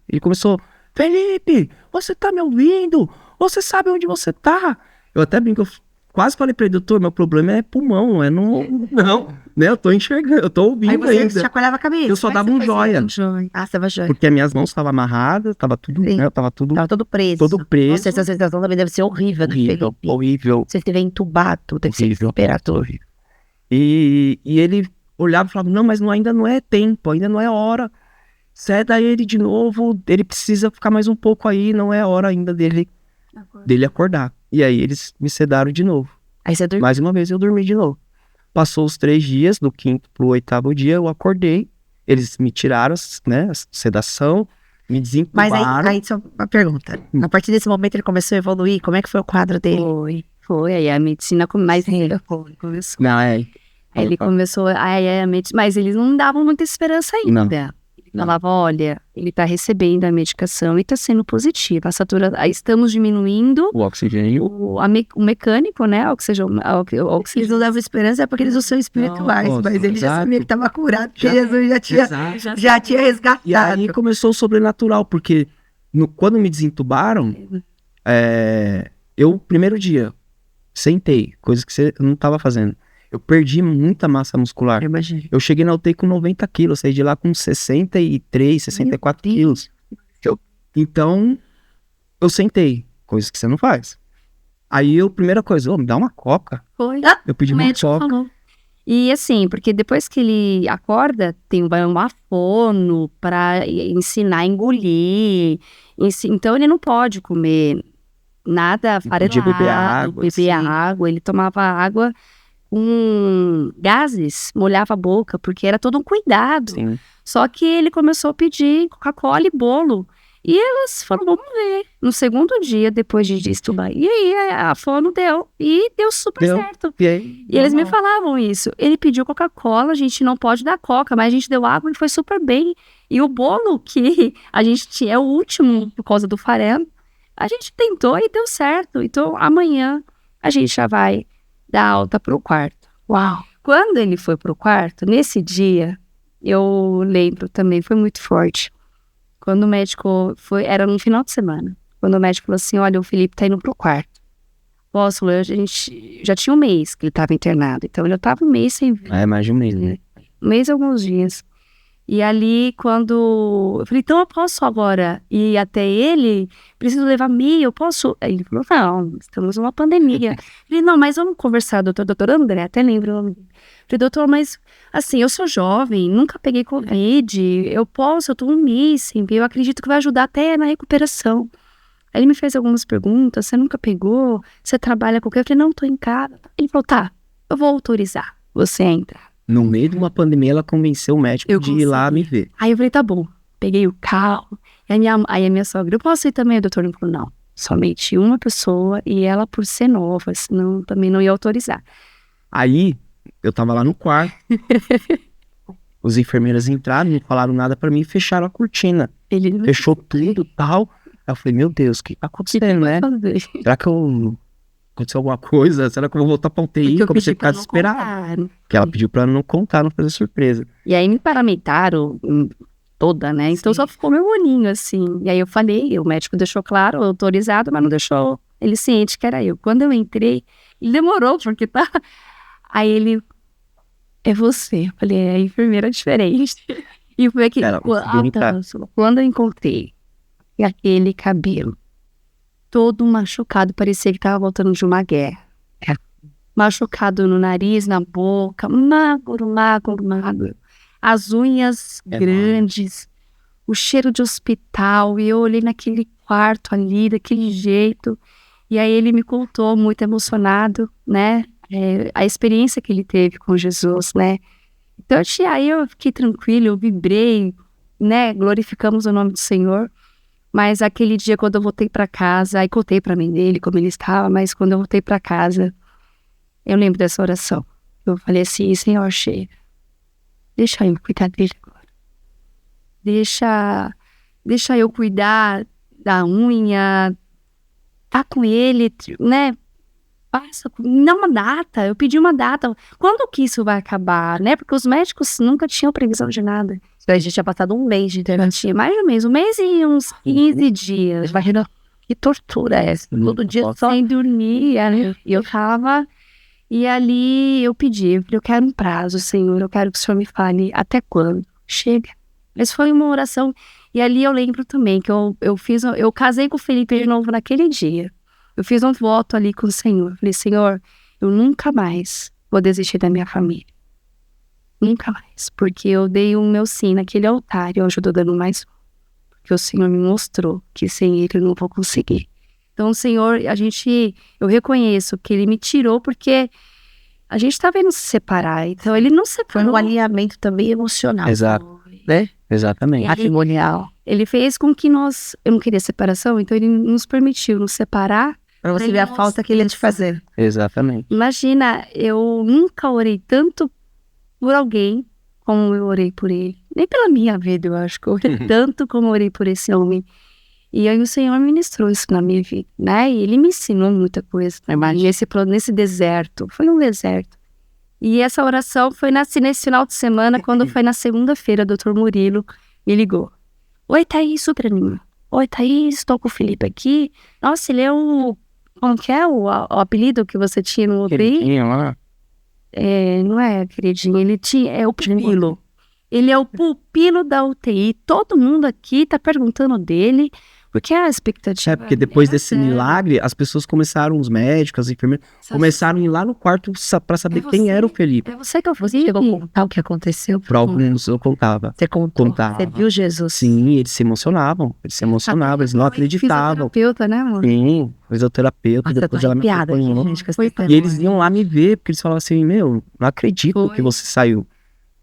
Felipe, você tá me ouvindo? Você sabe onde você tá? Eu até brinco, eu quase falei pra ele, doutor, meu problema é pulmão, não é não, né, eu tô enxergando, eu tô ouvindo ainda. Aí você chacoalhava a cabeça? Eu só dava um joia. Ah, você dava joia. Porque as minhas mãos estavam amarradas, tava tudo, né, tava todo preso. preso. Nossa, essa sensação também deve ser horrível, Felipe. Horrível. Você estiver entubado, deve ser desesperador. Horrível. E ele olhava e falava, não, mas ainda não é tempo, ainda não é hora. Ceda ele de novo, ele precisa ficar mais um pouco aí, não é hora ainda dele acordar. E aí eles me sedaram de novo. Aí você dormiu? Mais uma vez eu dormi de novo. Passou os 3 dias, do 5º pro 8º dia, eu acordei. Eles me tiraram, né, a sedação, me desentubaram. Mas aí só uma pergunta. A partir desse momento ele começou a evoluir? Como é que foi o quadro dele? Foi. Aí a medicina começou. Não, Aí ele começou, a medicina, mas eles não davam muita esperança ainda. Não. Falava, olha, ele tá recebendo a medicação e tá sendo positiva. Estamos diminuindo O oxigênio. o mecânico, né? Eles não davam esperança porque eles não são espirituais, Nossa, mas ele já exato. sabia que estava curado, porque Já- Jesus já tinha E resgatado. aí começou o sobrenatural, porque quando me desentubaram, eu, primeiro dia, sentei, coisa que você não estava fazendo. Eu perdi muita massa muscular. Imagina. Eu cheguei na UTI com 90 quilos, saí de lá com 63, 64 quilos. Então, eu sentei, coisa que você não faz. Aí, primeira coisa, me dá uma coca. Foi. Eu pedi O uma médico coca. falou. E assim, porque depois que ele acorda, vai uma fono para ensinar a engolir. Então ele não pode comer nada podia beber água, beber sim. água. Ele tomava água com gases, molhava a boca, porque era todo um cuidado. Sim. Só que ele começou a pedir Coca-Cola e bolo. E elas falaram, vamos ver. No segundo dia, depois de estudar. E aí a fono deu. E deu super Deu. certo. E aí? E eles me normal. falavam isso. Ele pediu Coca-Cola, a gente não pode dar Coca, mas a gente deu água e foi super bem. E o bolo que a gente tinha, é o último por causa do farelo, a gente tentou e deu certo. Então amanhã a gente já vai dar alta pro quarto. Uau. Quando ele foi pro quarto, nesse dia, eu lembro também, foi muito forte. Quando o médico era no final de semana. Quando o médico falou assim, olha, o Felipe tá indo pro quarto. Apóstolo, a gente já tinha um mês que ele estava internado, então ele estava um mês sem vir, Mais de um mês, né? um mês e alguns dias. E ali, quando eu falei, então eu posso agora ir até ele? Preciso levar meia, eu posso? Aí ele falou, não, estamos numa pandemia. Eu falei, não, mas vamos conversar, doutor André, até lembro o nome dele. Eu falei, doutor, mas assim, eu sou jovem, nunca peguei Covid, eu tô um mês sem vir, eu acredito que vai ajudar até na recuperação. Aí ele me fez algumas perguntas, você nunca pegou? Você trabalha com o quê? Eu falei, não, tô em casa. Ele falou, tá, eu vou autorizar você a entrar. No meio de uma pandemia, ela convenceu o médico Eu de ir lá me ver. Aí eu falei, tá bom. Peguei o carro. E aí a minha sogra, eu posso ir também? O doutor me falou, não. Somente uma pessoa e ela por ser nova, senão também não ia autorizar. Aí, eu tava lá no quarto. Os enfermeiros entraram, não falaram nada pra mim e fecharam a cortina. Ele Fechou tudo e tal. Aí eu falei, meu Deus, o que tá acontecendo, né? fazer. Será que aconteceu alguma coisa? Será que eu vou voltar pra UTI? Porque eu Comecei a pedi ficar pra não desesperado. contar. Porque ela pediu pra não contar, não fazer surpresa. E aí me paramentaram toda, né? Então só ficou meu olhinho, assim. E aí eu falei, o médico deixou claro, autorizado, mas não deixou ele ciente que era eu. Quando eu entrei, ele demorou, porque tá... Aí ele, é você. Eu falei, a enfermeira é diferente. E foi aqui, Ela conseguiu entrar. quando eu encontrei aquele cabelo todo machucado, parecia que tava voltando de uma guerra. Machucado no nariz, na boca, magro. As unhas grandes, o cheiro de hospital. E eu olhei naquele quarto ali, daquele jeito. E aí ele me contou, muito emocionado, né? A experiência que ele teve com Jesus, né? Então aí eu fiquei tranquila, eu vibrei, né? Glorificamos o nome do Senhor. Mas aquele dia, quando eu voltei para casa, aí contei para mim dele como ele estava, mas quando eu voltei para casa, eu lembro dessa oração. Eu falei assim, Senhor, chega. Deixa eu cuidar dele agora. Deixa eu cuidar da unha, tá com ele, né? Não uma data, eu pedi uma data. Quando que isso vai acabar, né? Porque os médicos nunca tinham previsão de nada. A gente tinha passado um mês de internação. Tinha mais de um mês e uns 15 dias. Imagina que tortura é essa. Todo dia só. Sem dormir, né? E eu tava... E ali eu pedi, eu falei, eu quero um prazo, Senhor, eu quero que o Senhor me fale até quando. Chega. Mas foi uma oração. E ali eu lembro também que eu casei com o Felipe de novo naquele dia. Eu fiz um voto ali com o Senhor. Falei, Senhor, eu nunca mais vou desistir da minha família. Nunca mais. Porque eu dei o meu sim naquele altar e hoje eu tô dando mais um. Porque o Senhor me mostrou que sem Ele eu não vou conseguir. Então, o Senhor, eu reconheço que Ele me tirou porque a gente estava indo se separar. Então, Ele não separou. Foi um alinhamento também emocional. Exato. Né? Exatamente. Matrimonial. Ele fez com que eu não queria separação, então Ele nos permitiu nos separar. Pra você ver a falta que Ele ia te fazer. Exatamente. Imagina, eu nunca orei tanto por alguém como eu orei por Ele. nem pela minha vida, eu acho que eu orei tanto como eu orei por esse homem. E aí o Senhor ministrou isso na minha vida, né? E Ele me ensinou muita coisa, nesse deserto, foi um deserto. E essa oração foi nesse final de semana, quando foi na segunda-feira, o Dr. Murilo me ligou. Oi, Thaís, super linda. Oi, Thaís, estou com o Felipe aqui. Nossa, ele é o... Como que é o apelido que você tinha no UTI? Lá. Não é, queridinho, é o pupilo. Ele é o pupilo da UTI. Todo mundo aqui tá perguntando dele, porque a expectativa... Porque depois desse milagre, as pessoas começaram, os médicos, as enfermeiras, começaram a ir lá no quarto pra saber quem era o Felipe. É você que eu Você chegou a contar o que aconteceu? Pra alguns eu contava. Você contou? Contava. Você viu Jesus? Sim, eles se emocionavam, eles não acreditavam. Fisioterapeuta, né, amor? Sim, fisioterapeuta, Nossa, depois ela me piada, acompanhou. gente, com essa E eles iam lá me ver, porque eles falavam assim, meu, não acredito que você saiu.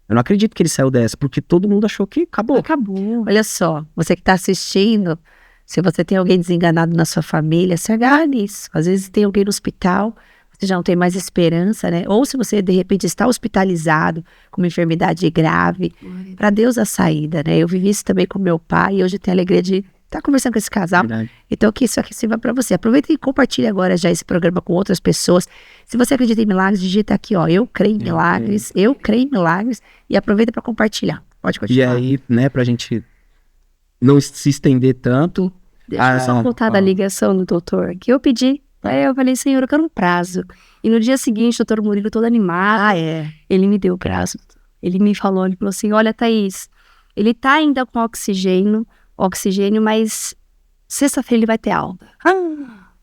Eu não acredito que ele saiu dessa, porque todo mundo achou que acabou. Acabou. Olha só, você que está assistindo, se você tem alguém desenganado na sua família, se agarra nisso. Às vezes tem alguém no hospital, você já não tem mais esperança, né? Ou se você, de repente, está hospitalizado com uma enfermidade grave, para Deus a saída, né? Eu vivi isso também com meu pai e hoje tenho a alegria de estar conversando com esse casal. Verdade. Então, que isso aqui sirva para você. Aproveita e compartilhe agora já esse programa com outras pessoas. Se você acredita em milagres, digita aqui, ó, eu creio em milagres, eu creio em milagres, e aproveita para compartilhar. Pode E continuar. aí, né, pra gente não se estender tanto. Deixa eu só contar da ligação do doutor, que eu pedi. Aí eu falei, Senhor, eu quero um prazo. E no dia seguinte, o doutor Murilo todo animado, ele me deu o prazo. Ele me falou, ele falou assim, olha, Thaís, ele tá ainda com oxigênio, mas sexta-feira ele vai ter alta.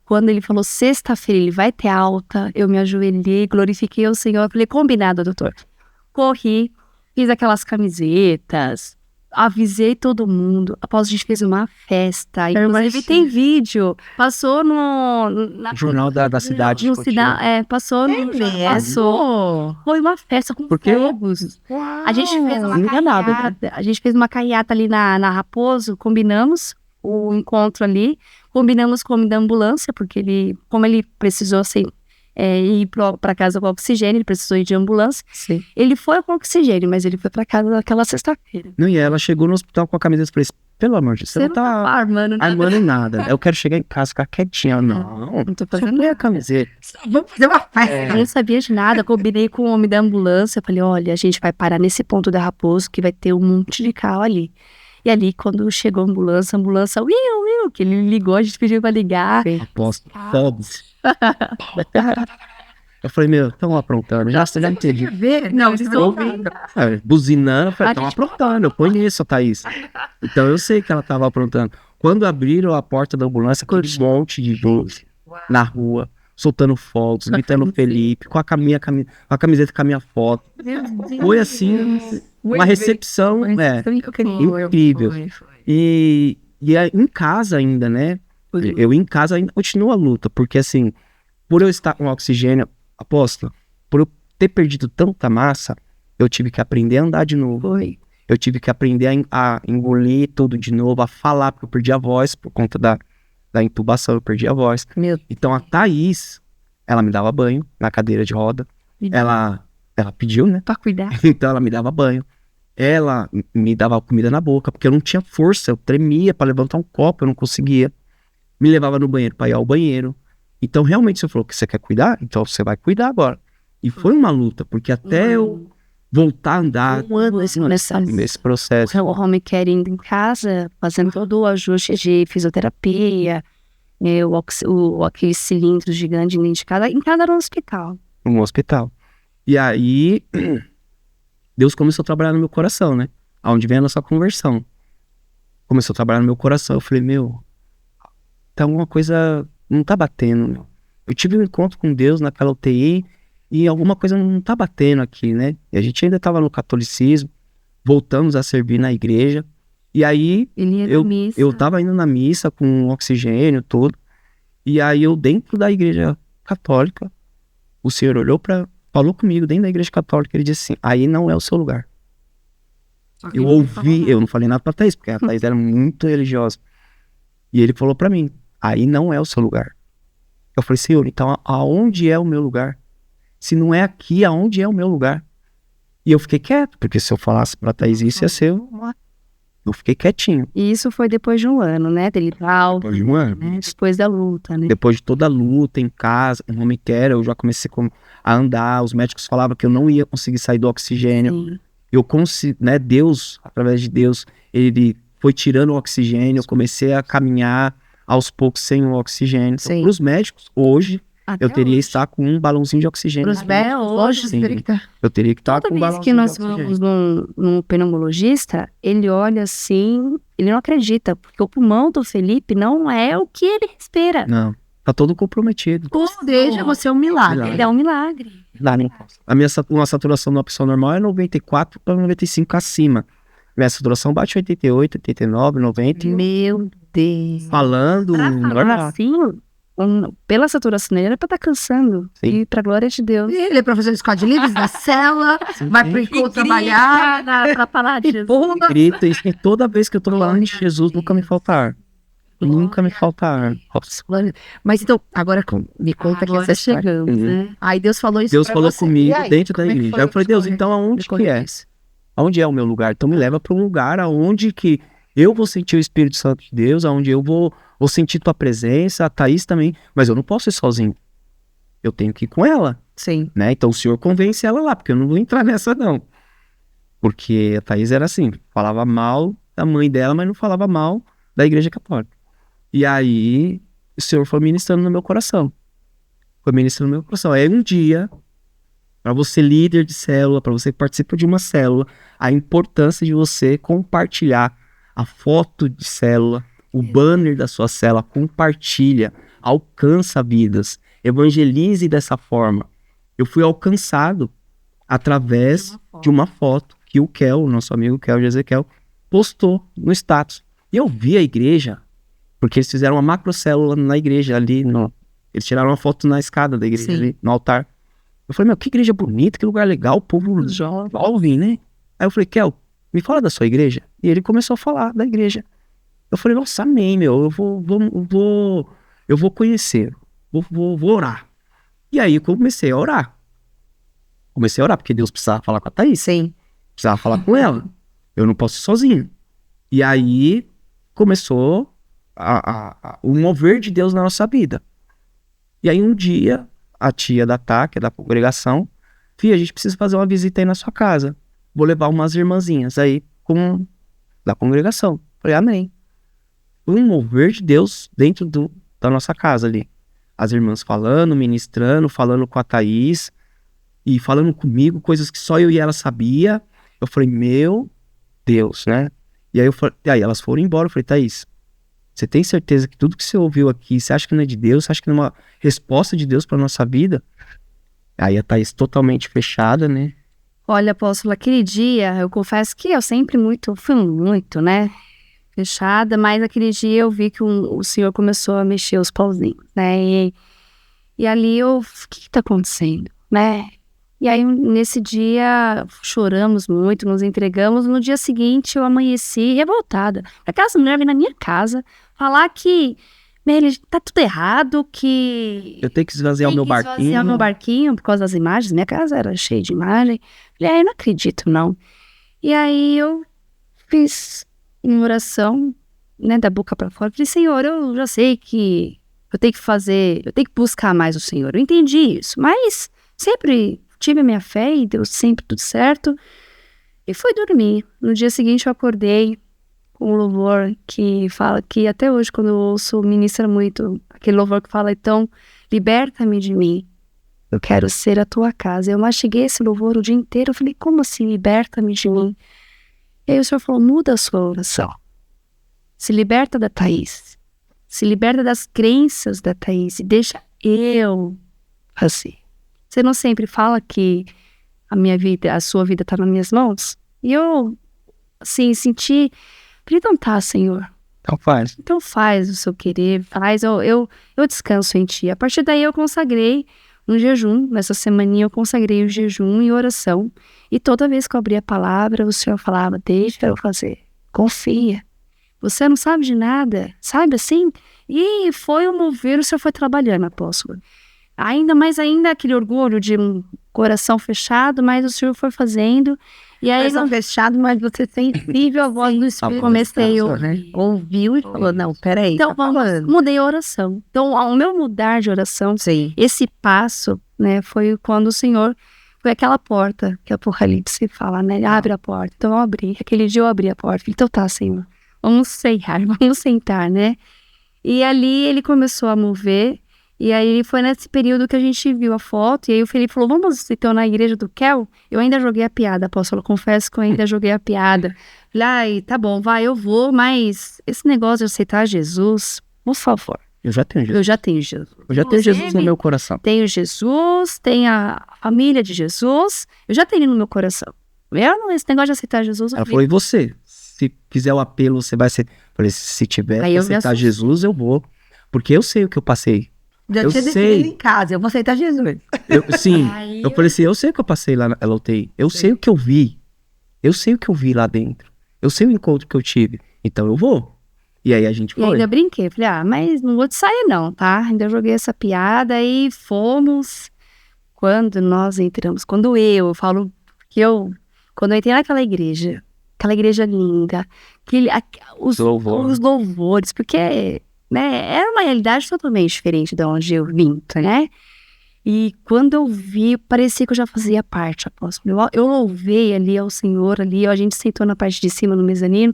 Quando ele falou sexta-feira ele vai ter alta, eu me ajoelhei, glorifiquei o Senhor. Eu falei, combinado, doutor. Corri, fiz aquelas camisetas, avisei todo mundo. Após a gente fez uma festa, inclusive tem vídeo. Passou no Jornal da cidade. Passou no passou. Foi uma festa com fogos. A gente fez uma carreata. A gente fez uma carreata ali na Raposo, combinamos o encontro ali, combinamos com o homem da ambulância, porque como ele precisou assim, ir para casa com oxigênio, ele precisou ir de ambulância. Sim. Ele foi com oxigênio, mas ele foi para casa naquela sexta-feira. Não, e ela chegou no hospital com a camisa e falei, pelo amor de Deus, você não tá armando nada. Eu quero chegar em casa, ficar quietinha. Não tô fazendo a camiseta. Vamos fazer uma festa. Eu não sabia de nada, combinei com o homem da ambulância, falei, olha, a gente vai parar nesse ponto da Raposo, que vai ter um monte de carro ali. E ali, quando chegou a ambulância, que ele ligou, a gente pediu pra ligar. Aposto, todos. Eu falei, meu, estão aprontando. Já entendi. Não, vocês estão ouvindo. Buzinando, eu falei, estão aprontando, eu conheço a Thaís. Então eu sei que ela estava aprontando. Quando abriram a porta da ambulância, aquele monte de gente na rua, soltando fogos, gritando Felipe, com a camiseta com a minha foto. Foi assim, uma recepção incrível. E em casa ainda, né? Eu em casa ainda continuo a luta, porque assim, por eu estar com oxigênio, aposto, por eu ter perdido tanta massa, eu tive que aprender a andar de novo. Eu tive que aprender a engolir tudo de novo, a falar, porque eu perdi a voz por conta da intubação, eu perdi a voz. Então a Thaís, ela me dava banho na cadeira de roda. Ela pediu, né? Pra cuidar. Então ela me dava banho. Ela me dava comida na boca, porque eu não tinha força, eu tremia para levantar um copo, eu não conseguia. Me levava no banheiro para ir ao banheiro. Então realmente você falou que você quer cuidar, então você vai cuidar agora. E foi uma luta, porque até eu voltar a andar nesse processo. O home care indo em casa, fazendo todo o ajuste de fisioterapia, aqueles cilindros gigantes em cada era um hospital. Um hospital. E aí, Deus começou a trabalhar no meu coração, né? Aonde vem a nossa conversão. Começou a trabalhar no meu coração. Eu falei, meu, tá uma coisa, não tá batendo, meu. Eu tive um encontro com Deus naquela UTI e alguma coisa não tá batendo aqui, né? E a gente ainda tava no catolicismo, voltamos a servir na igreja. E aí, eu tava indo na missa com oxigênio, tudo. E aí, eu dentro da igreja católica, o Senhor falou comigo dentro da igreja católica, ele disse assim, aí não é o seu lugar. Eu ouvi, eu não falei nada pra Thaís, porque a Thaís era muito religiosa. E ele falou pra mim, aí não é o seu lugar. Eu falei, Senhor, então aonde é o meu lugar? Se não é aqui, aonde é o meu lugar? E eu fiquei quieto, porque se eu falasse pra Thaís isso ia ser uma... Eu fiquei quietinho. E isso foi depois de um ano, né? Dele tal, Depois de um ano. né? Depois da luta, né? Depois de toda a luta em casa, um homem quer, eu já comecei a andar, os médicos falavam que eu não ia conseguir sair do oxigênio. Sim. Eu consegui, né, Deus, através de Deus, ele foi tirando o oxigênio, eu comecei a caminhar aos poucos sem o oxigênio. Então, Sim. para os médicos, hoje, Até eu teria hoje. que estar com um balãozinho de oxigênio. Pros médicos, hoje, Sim. teria que tá. Eu teria que estar Toda com um vez balãozinho que nós de oxigênio. vamos num pneumologista, ele olha assim, ele não acredita, porque o pulmão do Felipe não é o que ele respira. Não, tá todo comprometido. Ou seja, você é um milagre. Ele é um milagre. Uma saturação de uma pessoa normal é 94 para 95 acima. Minha saturação bate 88, 89, 90. Meu Deus. Falando Pra falar normal. assim, pela saturação dele, era pra estar cansando. Sim. E pra glória de Deus. Ele é professor de escola de livros da cela, vai pro encontro trabalhar, pra falar de e Jesus. pula. Grita, e toda vez que eu tô falando de Jesus, nunca me falta ar. Nunca me falta ar. Nossa. Mas então, agora me conta que Agora essa história. chegamos, né? Aí Deus falou isso Deus pra falou você. comigo E aí, dentro da como é que igreja. foi Aí eu falei, a Deus, história? então aonde Me que conta é? isso. Aonde é o meu lugar? Então me leva para um lugar aonde que eu vou sentir o Espírito Santo de Deus, aonde eu vou sentir tua presença, a Thaís também, mas eu não posso ir sozinho. Eu tenho que ir com ela, Sim. né? Então o senhor convence ela lá, porque eu não vou entrar nessa não. Porque a Thaís era assim, falava mal da mãe dela, mas não falava mal da igreja católica. E aí o senhor foi ministrando no meu coração. Foi ministrando no meu coração. Aí um dia, para você líder de célula, para você que participa de uma célula, a importância de você compartilhar a foto de célula, o banner da sua célula, compartilha, alcança vidas, evangelize dessa forma. Eu fui alcançado através de uma foto que o Kel, o nosso amigo Kel de Ezequiel, postou no status. E eu vi a igreja, porque eles fizeram uma macrocélula na igreja ali, eles tiraram uma foto na escada da igreja, Sim. ali, no altar. Eu falei, meu, que igreja bonita, que lugar legal, o povo jovem, né? Aí eu falei, Kel, me fala da sua igreja. E ele começou a falar da igreja. Eu falei, nossa, amém, meu, eu vou conhecer, vou orar. E aí eu comecei a orar. Porque Deus precisava falar com a Thaís. Sim. Precisava falar com ela. Eu não posso ir sozinho. E aí começou o mover de Deus na nossa vida. E aí um dia, a tia da Tá, que é da congregação, filha, a gente precisa fazer uma visita aí na sua casa. Vou levar umas irmãzinhas aí da congregação. Falei, amém. Foi um mover de Deus dentro da nossa casa ali. As irmãs falando, ministrando, falando com a Thaís e falando comigo, coisas que só eu e ela sabia. Eu falei, meu Deus, né? E aí elas foram embora. Eu falei, Thaís, você tem certeza que tudo que você ouviu aqui, você acha que não é de Deus? Você acha que não é uma resposta de Deus para nossa vida? Aí a Thaís totalmente fechada, né? Olha, apóstolo, aquele dia, eu confesso que eu sempre fui muito, né? Fechada, mas aquele dia eu vi que o senhor começou a mexer os pauzinhos, né? E ali o que tá acontecendo, né? E aí nesse dia choramos muito, nos entregamos. No dia seguinte eu amanheci revoltada. Aquela mulher veio na minha casa falar que tá tudo errado, que Eu tenho que esvaziar o meu esvaziar barquinho. o meu barquinho por causa das imagens. Minha casa era cheia de imagem. Falei, eu não acredito, não. E aí eu fiz uma oração, né, da boca para fora. Falei, Senhor, eu já sei que eu tenho que buscar mais o Senhor. Eu entendi isso, mas sempre tive a minha fé e deu sempre tudo certo. E fui dormir. No dia seguinte eu acordei com um louvor que fala que até hoje quando eu ouço ministra muito. Aquele louvor que fala, então, liberta-me de mim. Eu quero ser a tua casa. Eu mastiguei esse louvor o dia inteiro. Eu falei, como assim, liberta-me de mim? E aí o Senhor falou, muda a sua oração. Se liberta da Thaís. Se liberta das crenças da Thaís. E deixa eu fazer. Você não sempre fala que a sua vida está nas minhas mãos? E eu, assim, senti, falei, então tá, Senhor. Então faz. Então faz o seu querer, faz, eu descanso em ti. A partir daí eu consagrei um jejum, nessa semaninha eu consagrei o jejum e oração. E toda vez que eu abria a palavra, o Senhor falava, deixa eu fazer, confia. Você não sabe de nada, sabe assim? E foi o mover, o Senhor foi trabalhando, apóstolo. Ainda aquele orgulho de coração fechado, mas o Senhor foi fazendo. E aí, Coração fechado, mas você sensível à voz do Espírito. comecei a Ouviu e falou, não, peraí, Então, tá falando. mudei a oração. Então, o meu mudar de oração, Sim. esse passo, né, foi quando o Senhor, foi aquela porta que Apocalipse fala, né, ele abre a porta. Então, eu abri, aquele dia eu abri a porta. Falei, então tá, Senhor, vamos sentar, né? E ali ele começou a mover, e aí foi nesse período que a gente viu a foto, e aí o Felipe falou, vamos então na igreja do Kel? Eu ainda joguei a piada, apóstolo, confesso que eu ainda joguei a piada. Falei, ai, tá bom, vai, eu vou, mas esse negócio de aceitar Jesus, por favor. Eu já tenho Jesus. Eu já tenho Jesus. Eu já tenho Jesus no meu coração. Tenho Jesus, tenho a família de Jesus, eu já tenho ele no meu coração. Esse negócio de aceitar Jesus... Ela falou, e você? Se fizer o apelo, você vai ser... Eu falei, se tiver Aí que eu me aceitar assustei. Jesus, eu vou. Porque eu sei o que eu passei. Já Eu tinha sei. decidido em casa, eu vou aceitar Jesus. Sim, Aí eu falei assim, eu sei o que eu passei lá na LOTI. Eu sei o que eu vi. Eu sei o que eu vi lá dentro. Eu sei o encontro que eu tive. Então eu vou. E aí a gente E foi. ainda brinquei, falei, mas não vou te sair não, tá? Ainda joguei essa piada e fomos. Quando nós entramos, eu falo que quando eu entrei naquela igreja linda, os louvores, porque, né, era uma realidade totalmente diferente de onde eu vim, né? E quando eu vi, parecia que eu já fazia parte, apóstolo. Eu louvei ali ao Senhor, ali, a gente sentou na parte de cima no mezanino,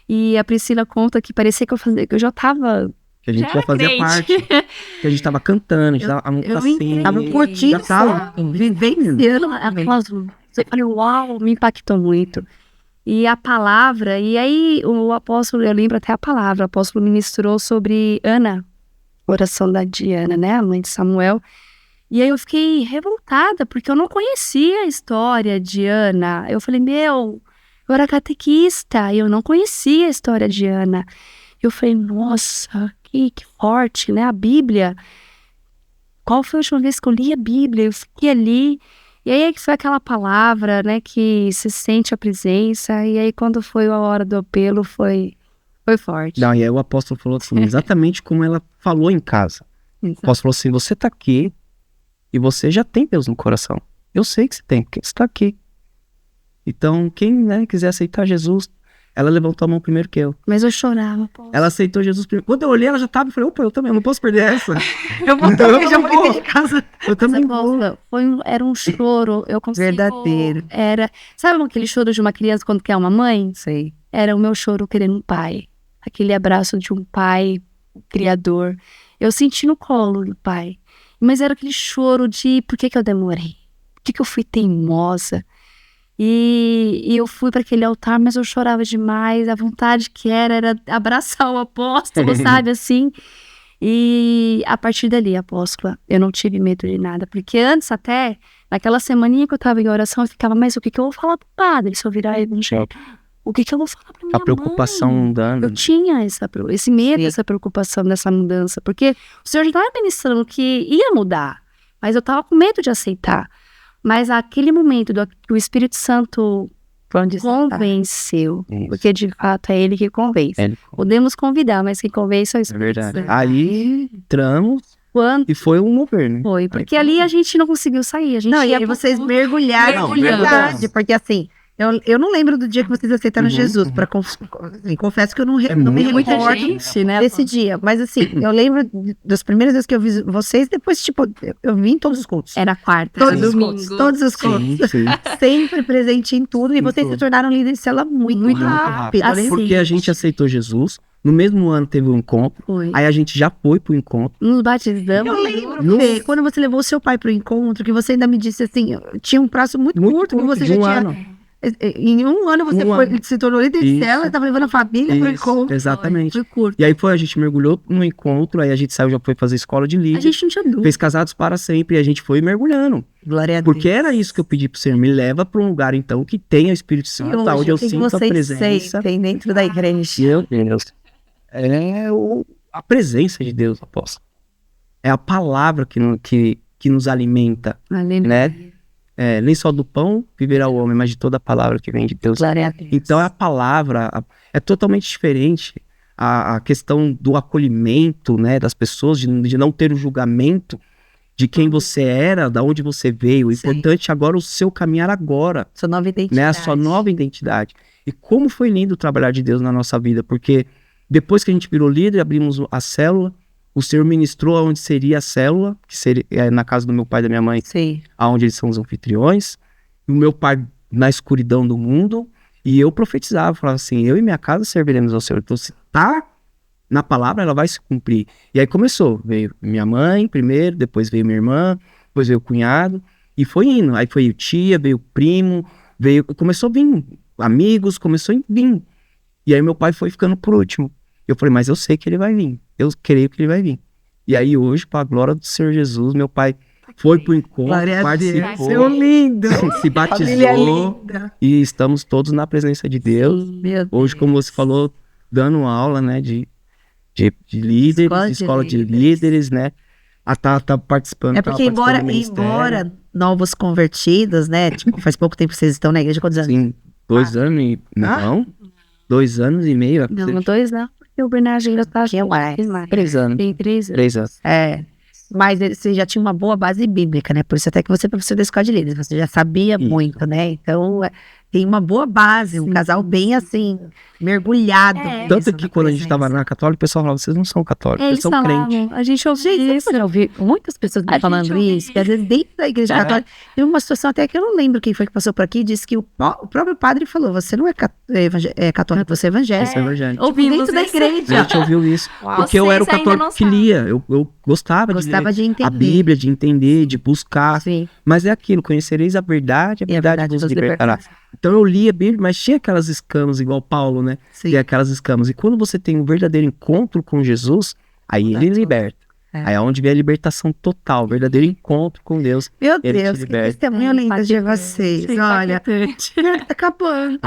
e a Priscila conta que parecia que eu já tava... Que a gente já já fazia crente. parte. Que a gente tava cantando, a gente tava entrei. Tava curtindo, Já tava vivenciando. Eu falei, uau, me impactou muito. E a palavra, e aí o apóstolo, eu lembro até a palavra, o apóstolo ministrou sobre Ana, oração da Diana, né, a mãe de Samuel. E aí eu fiquei revoltada, porque eu não conhecia a história de Ana. Eu falei, eu era catequista, e eu não conhecia a história de Ana. Eu falei, nossa, que forte, né, a Bíblia. Qual foi a última vez que eu li a Bíblia? Eu fiquei ali, e aí que foi aquela palavra, né, que se sente a presença, e aí quando foi a hora do apelo, foi forte. Não, e aí o apóstolo falou assim, exatamente como ela falou em casa. O apóstolo falou assim, você tá aqui, e você já tem Deus no coração. Eu sei que você tem, porque você tá aqui. Então, quem, né, quiser aceitar Jesus, ela levantou a mão primeiro que eu. Mas eu chorava, apóstolo. Ela aceitou Jesus primeiro. Quando eu olhei, ela já tava e falei, opa, eu também, eu não posso perder essa. Eu vou Então, também, já eu vou vou. de casa. Eu também vou. Apóstolo, era um choro, eu consigo... Verdadeiro. Sabe aquele choro de uma criança quando quer uma mãe? Sei. Era o meu choro querendo um pai. Aquele abraço de um pai criador. Eu senti no colo do pai. Mas era aquele choro de por que eu demorei? Por que eu fui teimosa? E eu fui para aquele altar, mas eu chorava demais. A vontade que era abraçar o apóstolo, sabe, assim. E a partir dali, apóstola, eu não tive medo de nada. Porque antes até, naquela semaninha que eu tava em oração, eu ficava, mas o que eu vou falar pro padre se eu virar evangelho? O que eu vou falar pra minha A preocupação mãe? mundana. Eu tinha esse medo, Sim. essa preocupação dessa mudança. Porque o Senhor já estava ministrando que ia mudar. Mas eu tava com medo de aceitar. Mas aquele momento que o Espírito Santo convenceu, Isso. porque de fato é Ele que convence. É, Podemos convidar, mas quem convence é o é Espírito verdade. Santo. Aí entramos Quando e foi um mover, né? foi? Porque ali a gente não conseguiu sair. A gente Não, e aí ia vocês pro- mergulharam de mergulhamos. verdade. Porque assim, eu não lembro do dia que vocês aceitaram Jesus. Confesso que eu não me muito recordo gente, né? desse dia. Mas assim, eu lembro das primeiras vezes que eu vi vocês. Depois, tipo, eu vi em todos os cultos. Era quarta, Todos era os domingo. cultos. Todos os cultos. Sim. Sempre presente em tudo. E vocês se tudo. tornaram líderes de cela muito rápido. Eu Assim. lembro. Porque a gente aceitou Jesus. No mesmo ano teve um encontro. Foi. Aí a gente já foi pro encontro. Nos batizamos. Eu lembro, Fê, quando você levou o seu pai pro encontro, que você ainda me disse assim, tinha um prazo muito curto, que você de já um tinha... ano. Em um ano você se tornou líder de Isso. cela, estava levando a família pro Isso, encontro. exatamente. Foi curto. E aí a gente mergulhou no encontro, aí a gente saiu, já foi fazer escola de A líder. gente não tinha dúvida. Fez Casados para Sempre e a gente foi mergulhando. Glória a Deus. Porque era isso que eu pedi pro Senhor. Me leva para um lugar, então, que tenha o Espírito E Santo, hoje, onde eu o que sinto a vocês presença. sentem dentro da igreja? Meu Deus. É a presença de Deus, apóstolo. É a palavra que nos alimenta, Aleluia. né? Nem só do pão viverá o homem, mas de toda a palavra que vem de Deus. Glória a Deus. Então a palavra é totalmente diferente. A questão do acolhimento, né, das pessoas, de não ter o julgamento. de quem você era, da onde você veio. O Sim. importante agora é o seu caminhar agora, Sua nova identidade. né? A sua nova identidade. E como foi lindo o trabalhar de Deus na nossa vida, porque depois que a gente virou líder, abrimos a célula, o Senhor ministrou aonde seria a célula, que seria na casa do meu pai e da minha mãe, Sim. aonde eles são os anfitriões, e o meu pai na escuridão do mundo, e eu profetizava, falava assim, eu e minha casa serviremos ao Senhor. Então, se tá na palavra, ela vai se cumprir. E aí começou, veio minha mãe primeiro, depois veio minha irmã, depois veio o cunhado, e foi indo. Aí foi tia, veio o primo, começou a vir amigos, começou a vir. E aí meu pai foi ficando por último. Eu falei, mas eu sei que ele vai vir, eu creio que ele vai vir. E aí hoje, para a glória do Senhor Jesus, meu pai foi pro encontro, Glória a Deus. participou, Seu lindo. se Família batizou, linda. e estamos todos na presença de Deus. Meu Hoje, como você falou, dando aula, né, de líderes, escola de líderes, né? Tá participando. É porque embora novos convertidos, né? Tipo, faz pouco tempo que vocês estão na igreja, quantos anos? Sim, 2 anos e... Não, 2 anos e meio. Não, 2 não, porque o Bernardinho ainda tá Tinha mais. 3 anos. Tem 3 anos. 3 anos. É. Mas você já tinha uma boa base bíblica, né? Por isso até que você é professor da escola de líderes, você já sabia Isso. muito, né? Então, tem uma boa base, um casal bem assim, mergulhado. É. Tanto que quando a gente tava na católica, o pessoal falava, vocês não são católicos, Eles vocês são crentes. falavam, a gente ouviu Gente, isso. eu já ouvi muitas pessoas A gente falando ouve isso, que às vezes dentro da igreja católica, teve uma situação até que eu não lembro quem foi que passou por aqui, disse que o próprio padre falou, você não é católico, você é evangélico. Isso é verdade. Ouvimos Dentro da isso. A igreja. gente ouviu isso. Uau. Porque eu era o Vocês ainda católico não que sabem. lia. Eu gostava de Gostava ler de entender. a Bíblia, de entender, de buscar. Sim. Mas é aquilo, conhecereis a verdade E a verdade vos nos libertará. Então eu lia a Bíblia, mas tinha aquelas escamas, igual Paulo, né? Sim. Tem aquelas escamas. E quando você tem um verdadeiro encontro com Jesus, aí ele liberta. É. Aí é onde vem a libertação total, o verdadeiro encontro com Deus. Meu Ele te Deus, que liberta. testemunho lindo de vocês. Olha, tá acabando.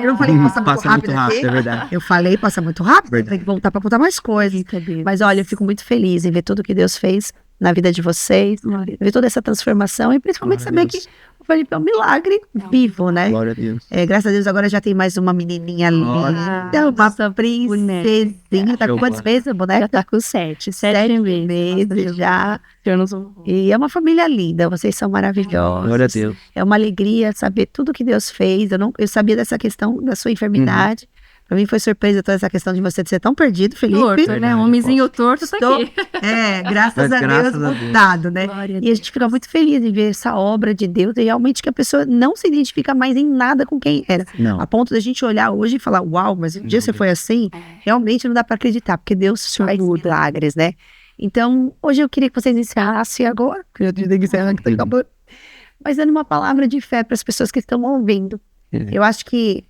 Eu não falei que passa muito Passa rápido muito rápido, aqui. é verdade. Eu falei, passa muito rápido, Verdade. tem que voltar para contar mais coisas. Mas olha, eu fico muito feliz em ver tudo que Deus fez na vida de vocês, ver toda essa transformação e principalmente Glória a saber que o Felipe é um milagre vivo, né? Glória a Deus. Graças a Deus agora já tem mais uma menininha linda, uma princesinha. Tá com quantos meses, a boneca? Já tá com 7 7 meses. meses já. Eu não sou... E é uma família linda, vocês são maravilhosos. Glória a Deus. É uma alegria saber tudo que Deus fez. Eu sabia dessa questão da sua enfermidade. Pra mim foi surpresa toda essa questão de você ser tão perdido, Felipe. Torto, né? Verdade, Homenzinho torto tá Estou- aqui. Graças a Graças Deus, a Deus. mudado, né? Glória a E a gente fica muito feliz em ver essa obra de Deus e realmente que a pessoa não se identifica mais em nada com quem era. Não. A ponto da gente olhar hoje e falar, uau, mas um dia você foi assim? Realmente não dá pra acreditar, porque Deus faz milagres, né? Então, hoje eu queria que vocês encerrassem agora, porque eu tenho que encerrar que tá acabando, mas dando uma palavra de fé para as pessoas que estão ouvindo. Eu acho que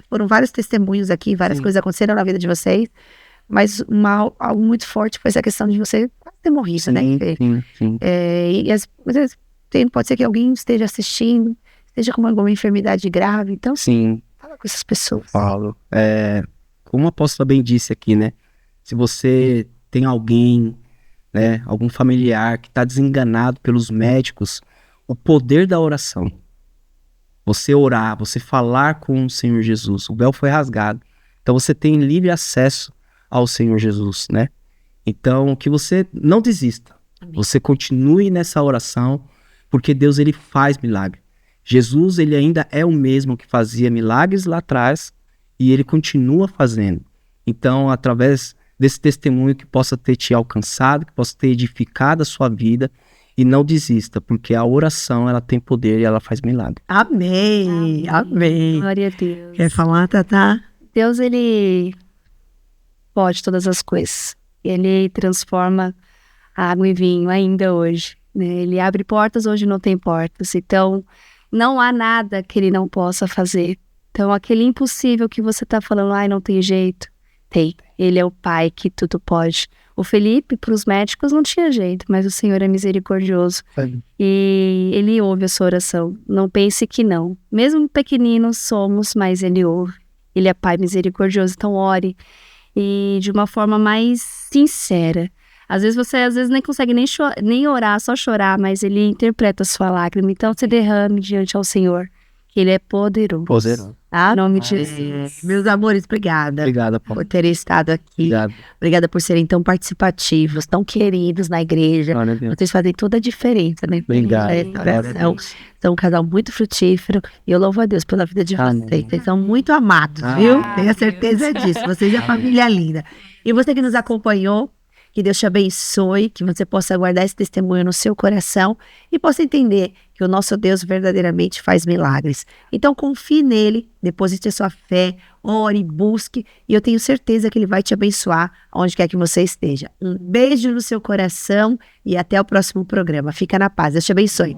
foram vários testemunhos aqui, várias Sim. coisas aconteceram na vida de vocês, mas algo muito forte foi essa questão de você quase ter morrido, né? Fê? Sim. E às vezes pode ser que alguém esteja assistindo, esteja com alguma enfermidade grave, então Sim. fala com essas pessoas. Paulo, como a apóstola bem disse aqui, né? Se você tem alguém, né, algum familiar que está desenganado pelos médicos, o poder da oração, você orar, você falar com o Senhor Jesus, o véu foi rasgado, então você tem livre acesso ao Senhor Jesus, né? Então, que você não desista, você continue nessa oração, porque Deus, ele faz milagre. Jesus, ele ainda é o mesmo que fazia milagres lá atrás, e ele continua fazendo. Então, através desse testemunho que possa ter te alcançado, que possa ter edificado a sua vida, e não desista, porque a oração, ela tem poder e ela faz milagre. Amém, amém. Glória a Deus. Quer falar, Tatá? Deus, ele pode todas as coisas. Ele transforma água em vinho ainda hoje, né? Ele abre portas onde não tem portas. Então, não há nada que ele não possa fazer. Então, aquele impossível que você está falando, ai, não tem jeito, tem. Ele é o Pai que tudo pode. O Felipe, para os médicos, não tinha jeito, mas o Senhor é misericordioso. E ele ouve a sua oração. Não pense que não. Mesmo pequeninos somos, mas ele ouve. Ele é Pai misericordioso, então ore. E de uma forma mais sincera. Às vezes você nem consegue nem orar, só chorar, mas ele interpreta a sua lágrima. Então você derrame diante ao Senhor, que ele é poderoso. Em nome de Jesus. Meus amores, obrigada Obrigada, por Paulo. terem estado aqui. Obrigado. Obrigada por serem tão participativos, tão queridos na igreja. Glória a Deus. Vocês fazem toda a diferença, né? Obrigado. Na Glória a restauração. Deus. São um casal muito frutífero e eu louvo a Deus pela vida de Amém. vocês. Vocês são muito amados, Ah, viu? Tenha certeza disso. Vocês é a família linda. E você que nos acompanhou, que Deus te abençoe, que você possa guardar esse testemunho no seu coração e possa entender que o nosso Deus verdadeiramente faz milagres. Então confie nele, deposite a sua fé, ore, busque e eu tenho certeza que ele vai te abençoar onde quer que você esteja. Um beijo no seu coração e até o próximo programa. Fica na paz. Deus te abençoe.